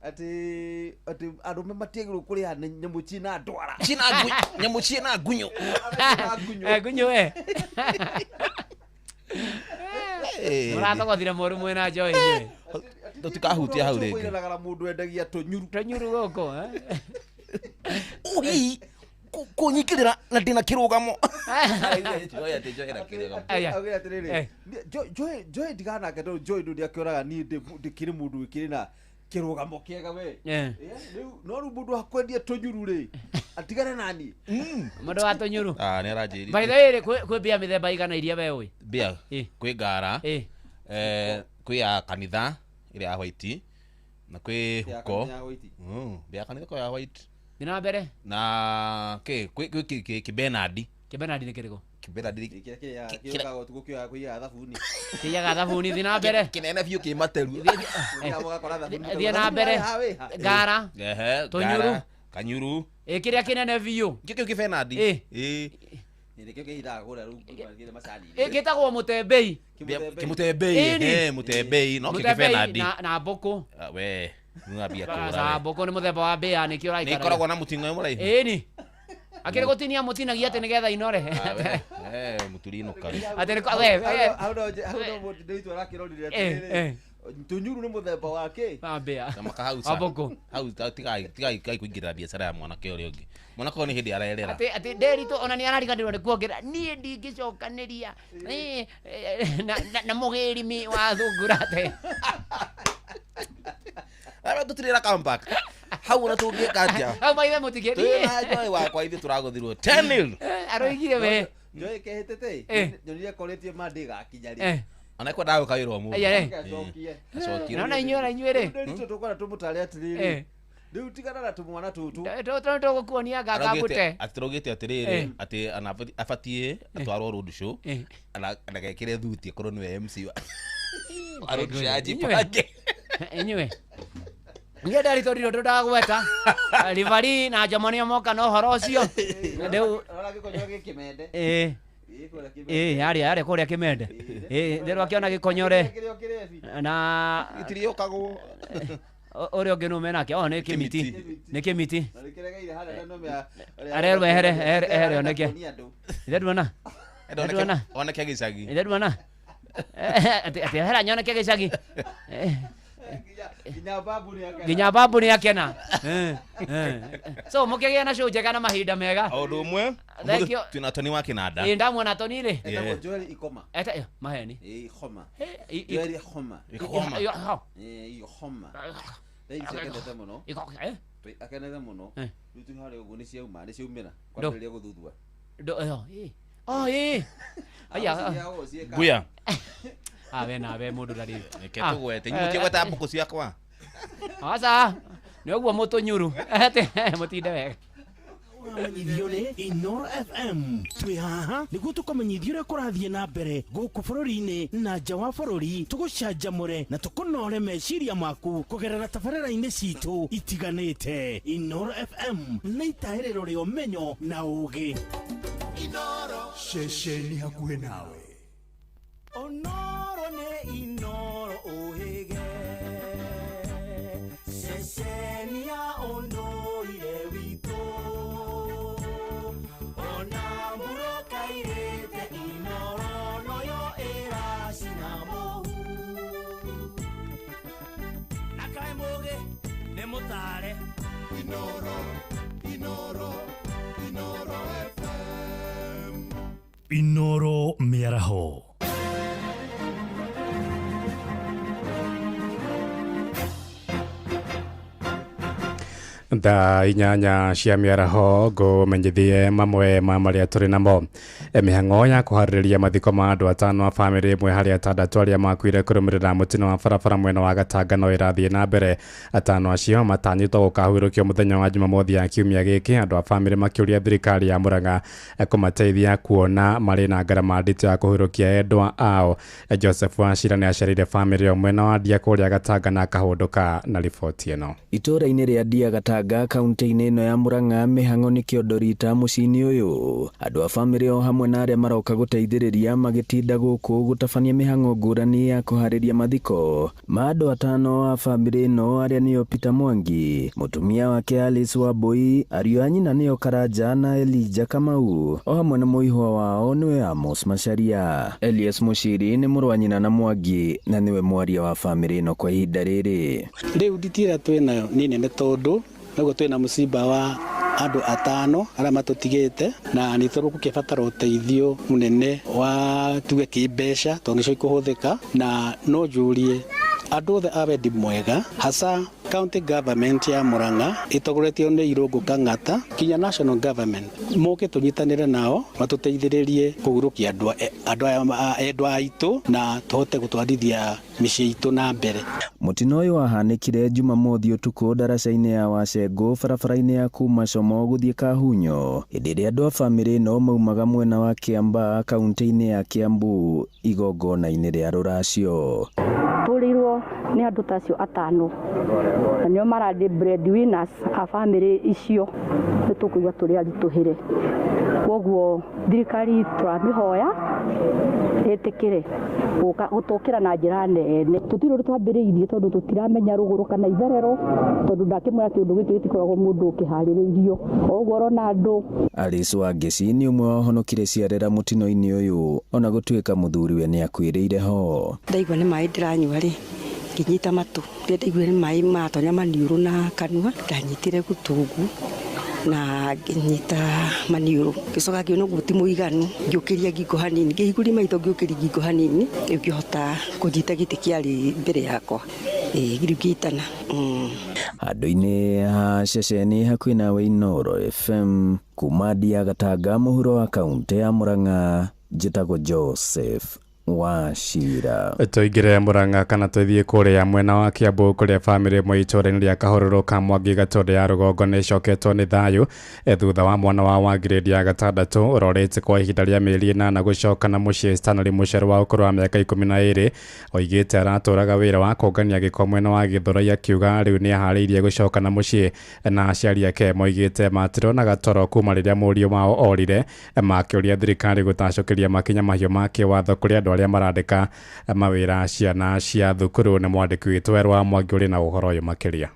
ati arume matiegirwo kuria nyamu china ndwara nyamu china gunyo gunyo muratogothire moru mwena Joy ni tutikahutia hau ringi kwiragara mundu endagia tonyuru goko kunyikirira na ndina kirugamo Joy ndigana keto Joy ndu ndiakioraga ni ndikiri mundu ikiri na kirugamo kiega we no ru mundu akwendia tonyuru ri atigane nani mundu wa tonyuru ni aranjiri by the way kwi bia mithemba igana iria we ui bia kwi ngara kwi ya kanitha ile ya white na kwi huko bia kanitha ya white dina mbere na kwi Bernard ni kiriko Bernard kiraga tukukio kuiga thabuni kiyaga thabuni dina mbere kinene biu kimateru thia na mbere ngara tonyuru kanyuru kiria kinene biu kikio ki Bernard nirikio kihira gura ru ngire macani gitagwo mutembei mutembei no kiki Bernard na mboko we ngabia kura sa mboko ni muthemba wa bia ni kio raikara ni koragwo na mutingo murai ni akire gutinia mutinagia ati nigetha inore muturino kari ati ni how do ndio arakirorire tonyuru ni muthemba wake bia na makahausa aboko hau tigai kuingira biashara ya mwanake uri ungi mwanake ni hindi arerera ati derito ona ni arariganirwo ni kuongerera nie ndingicokaniria na mugirimi wa thungurate aba tutirira comeback hau na tugie katia hau maithe mutigiri na Joy wakwa ithi turaguthirwo 10-0 aroigire we Joy kehitete nyonire koretie mandiga kinyari ana kwa dawo kairo mu acokie na inyuere ndio tukora tumutare atiriri riu tigana na tumwana tutu tugukuonia ngakabute atirogete atiriri ati afatie atwaro road show ana gekire thuti korwo ni MC wa road show ajipake inyue ngie ndaritoriro ndagweta rivari na jamani moka no horo ucio ndio aragikonyo gikimende yari kuria kimende ndirwa akiona gikonyore na itirio kago uri ungi no mena kio ni kimiti arerwe here oneke ndedwana oneke gicagi ndedwana ati hera nyoneke gicagi ginya babu ni akena so mukigia na show njega na mahinda mega undu umwe tuna Tony wa kinanda ndamwona Tony ri Joel ikoma maheni ikoma Joel ikoma ikoma akendete muno akendete muno ritu hari ugu ni ciauma ni ciaumira kwambĩrĩria gũthuthua aya guya awe nawe mundu ndari ketugwete nyukie gweta mbuku ciakwa asa ni uguo mutonyuru ate mutinde wega Wamenyithio nĩ Inoro FM twĩ haha nĩguo tũkamenyithio ũrĩa kũrathiĩ na mbere gũkũ bũrũri-inĩ na nja wa bũrũri tũgũcanjamũre na tũkũnore meciria maku kũgerera tabarĩra-inĩ citũ itiganĩte. Inoro FM nĩ itaĩrĩro rĩa ũmenyo na ũũgĩ. Inoro ceceni hakuhĩ nawe. Onoro nĩ Inoro ũhĩge ceceni ya ũndũire witũ ona mburo kairĩte Inoro noyo ĩracina mũhu na kaĩ mũgĩ nĩ mũtare Inoro FM Inoro mĩaraho. Tha inyanya cia miaraho ngumenyithie mamwe ma maria turi namo. Mihango ya kuhaririria mathiko ma andu 5 a family imwe hari 6 aria makuire kurumirira mutino wa barabara mwena wa Gatanga no irathie na mbere. 5 acio matanyitwo gukahurukio muthenya wa Jumamothi ya kiumia giki. Andu a family makiuria thirikari ya Murang'a kumateithia kuona mari na ngarama ndito ya kuhurukia endwa ao. Joseph Wachira ni acerire family mwena wa Ndia kuria Gatanga na akahunduka na riboti ino. Itura-ini ria Ndia Gatanga kaunti-ini ino ya Murang'a mihango ni kiondorita mucini uyu. Andu a family o hamwe na aria maroka guteithiriria magitinda guku gutabania mihango ngurani ya kuhariria mathiko ma andu 5 a family ino aria nio Peter Mwangi, mutumia wake Alice Wambui, ariu a nyina nio Karanja na Elijah Kamau, o hamwe na muihwa wao niwe Amos Macharia. Elias Mushiri ni muru wa nyina na Mwangi na niwe mwaria wa family ino kwa ihinda riri. Riu nditira twina ni nene tondu nugo twina musiba wa andu 5 aria matutigite na ni turu kukibatara uteithio munene wa tuge kimbeca tondu cio ikuhuthika na no jurie andu othe a wendi mwega hasa county government ya Murang'a itogoretio ni Irungu Kang'ata kinya national government moke tunyitanire nao matuteithiririe kugurukia andu aitu na tuhote gutwarithia micii itu na mbere. Mutino uyu wahanikire Jumamothi utuku daraca-ini ya Wacengu barabara-ini ya kuma Como guthie Kahunyo hindi iria andu a family no maumaga mwena wa Kiamba kaunti-ini ya Kiambu igongona-ini ria ruracio. Turirwo ni andu tacio 5 na nio maradi breadwinners a family icio nitukuigua turi arituhire koguo thirikari turamihoya etikire gutukira na njira nene tutiro twambiriirie tondu tutiramenya ruguru kana itherero tondu ndakimwira kindu giki gitikoragwo mundu ukihaririirio oguo rona andu. Alice Wangeci ni umwe wa honokire ciarera mutino-ini uyu ona gutuika muthuriwe ni akwiriire ho. Ndaigua ni mai ndiranyua ri nginyita matu ndaigua ni mai matonya maniuru na kanua ndanyitire gutungu na nginyita maniuru gicoka ngiona guti muiganu ngiukiria ngingo hanini ngihiguri maitho ngiukiria ngingo hanini ngihota kunyita giti kiari mbere yakwa ngirigitana. Handu-ini ha ceceni hakuhi nawe Inooro FM kuma Ndia Gatanga muhuro wa kaunti ya Murang'a njitagwo Joseph Wachira. Tuingire Murang'a kana tuthie kuria mwena wa Kiambu kuria family imwe itura-ini ria Kahururu ka Mwangi Gatonde ya Rugongo ni coketwo ni thayu thutha wa mwana wa grade ya 6 urorete kwa ihinda ria mieri 8 gucoka na mucii Stanley Mucheru wa ukuru wa miaka 12 oigite araturaga wira wa kongania giko mwena wa Githurai akiuga riu ni ahariirie gucoka na mucii na aciari ake moigite matirona gatoro kuma riria murio mao orire makiuria thirikari gutacokeria makinya mahio make watho kuria andu aria marandika mawira ciana cia thukuru ni mwandiki witwe Rwa Mwangi uri na uhoro uyu makiria.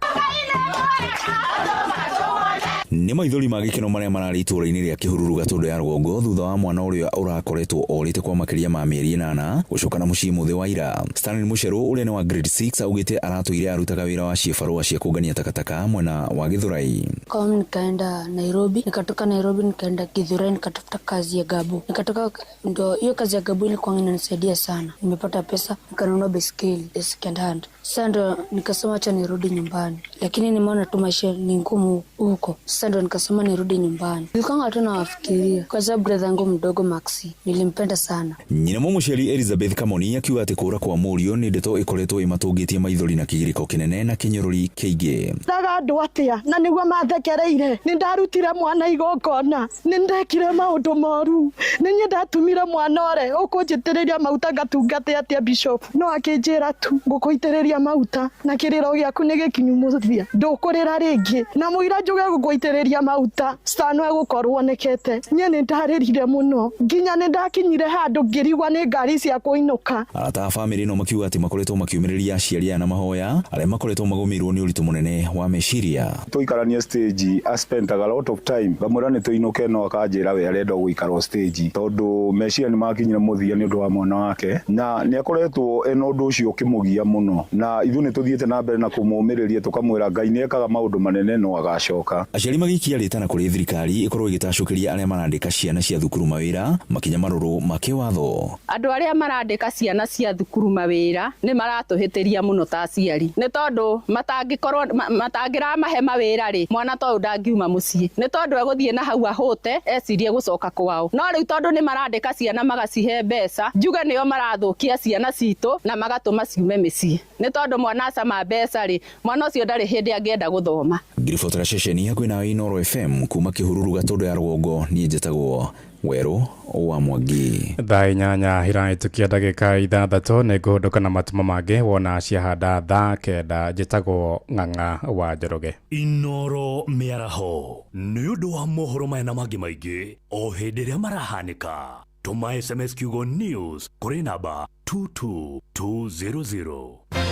Ni maithori magikeno maria marari itura-ini ria Kihururu Gatundu ya Rugongo thutha wa mwana uria urakoretwo orite kwa makiria ma mieri 8 gucoka na mucii muthi wa ira. Stanley Mucheru uria ni wa grade 6 augite aratuire arutaga wira wa cibarua cia kungania takataka mwena wa Githurai. Kwa nikaenda Nairobi, nikatoka Nairobi nikaenda Githurai nikatafuta kazi ya gabu. Nikatoka ndio hiyo kazi ya gabu ilikuwa inanisaidia sana. Nimepata pesa nikanunua baiskeli second hand. Sasa ndo nikasema acha nirudi nyumbani. Lakini nimeona tu maisha ni ngumu huko. Sasa ndo nikasema nirudi nyumbani. Nilikuwa tu nafikiria kwa sababu brother yangu mdogo Maxi nilimpenda sana. Nyina muceri Elizabeth Kamoni akiuga ati kura kwa Murio ni ndeto ikoretwo imatungitie maithori na kigiriko kinene na kinyururi kiingi. Daga andu atia na niguo mathekereire ni ndarutire mwana igongona ni ndekire maundu moru ni nye ndatumire mwana ore ukunjitiriria mauta gatungate atia bishop no akinjira tu ngukuitiriria mauta na kiriro giaku ni gikinyu muthia ndukurira ringi na muira njuge gukuitiriria mauta stano egukorwo nekete nye ni ndaririre muno nginya ni ndakinyire handu ngirigwa ni ngari cia kuinuka. Arata family no makiuga ati makoretwo makiumiriria aciari na mahoya aria makoretwo magumirwo ni uritu munene wa meciria. Tuikarania stage stage aspentaga a lot of time ngamwĩra nĩ tũinũke no akanjĩra we arenda gũikara stage tondũ meciria nĩ makinyire mũthia nĩ ũndũ wa mwana wake na nĩ akoretwo ena ũndũ ũcio ũkĩmũgia mũno na ithuĩ nĩ tũthiĩte na mbere na kũmũmĩrĩria tũkamwĩra Ngai nĩ ekaga maũndũ manene no agacoka. Aciari magikia rĩtana kũrĩ thirikari ĩkorwo ĩgĩtacũkĩria arĩa marandĩka ciana cia thukuru mawĩra makinya marũrũ ma kĩwatho. Andũ arĩa marandĩka ciana cia thukuru mawĩra nĩ maratũhĩtĩria mũno ta aciari nĩ tondũ matangĩramahe mawĩra rĩ mwana to ndangiuma mũciĩ nĩ tondũ egũthiĩ na hau ahũte ecirie gũcoka kwao no rĩu tondũ nĩ marandĩka ciana magacihe mbeca njuge nĩo marathũkia ciana citũ na magatũma ciume mĩciĩ nĩ tondũ mwana acama mbeca rĩ mwana ũcio ndarĩ hĩndĩ angĩenda gũthoma. Ngiribotera ceceni hakuhĩ na Inooro FM kuma Kĩhururu Gatũndũ ya Rũgongo niĩ njĩtagwo Werũ wa Mwangi. Thaa inyanya irahĩtũkia ndagĩka 6 nĩ ngũhũndũka na matũmo mangĩ wona ciahanda thaa 9 njĩtagwo Ng'ang'a wa Njoroge. Inooro mĩaraho nĩ ũndũ wa mohoro maya na mangĩ maingĩ o hĩndĩ ĩrĩa marahanĩka. Tuma SMS kiugo news kũrĩ namba 22200.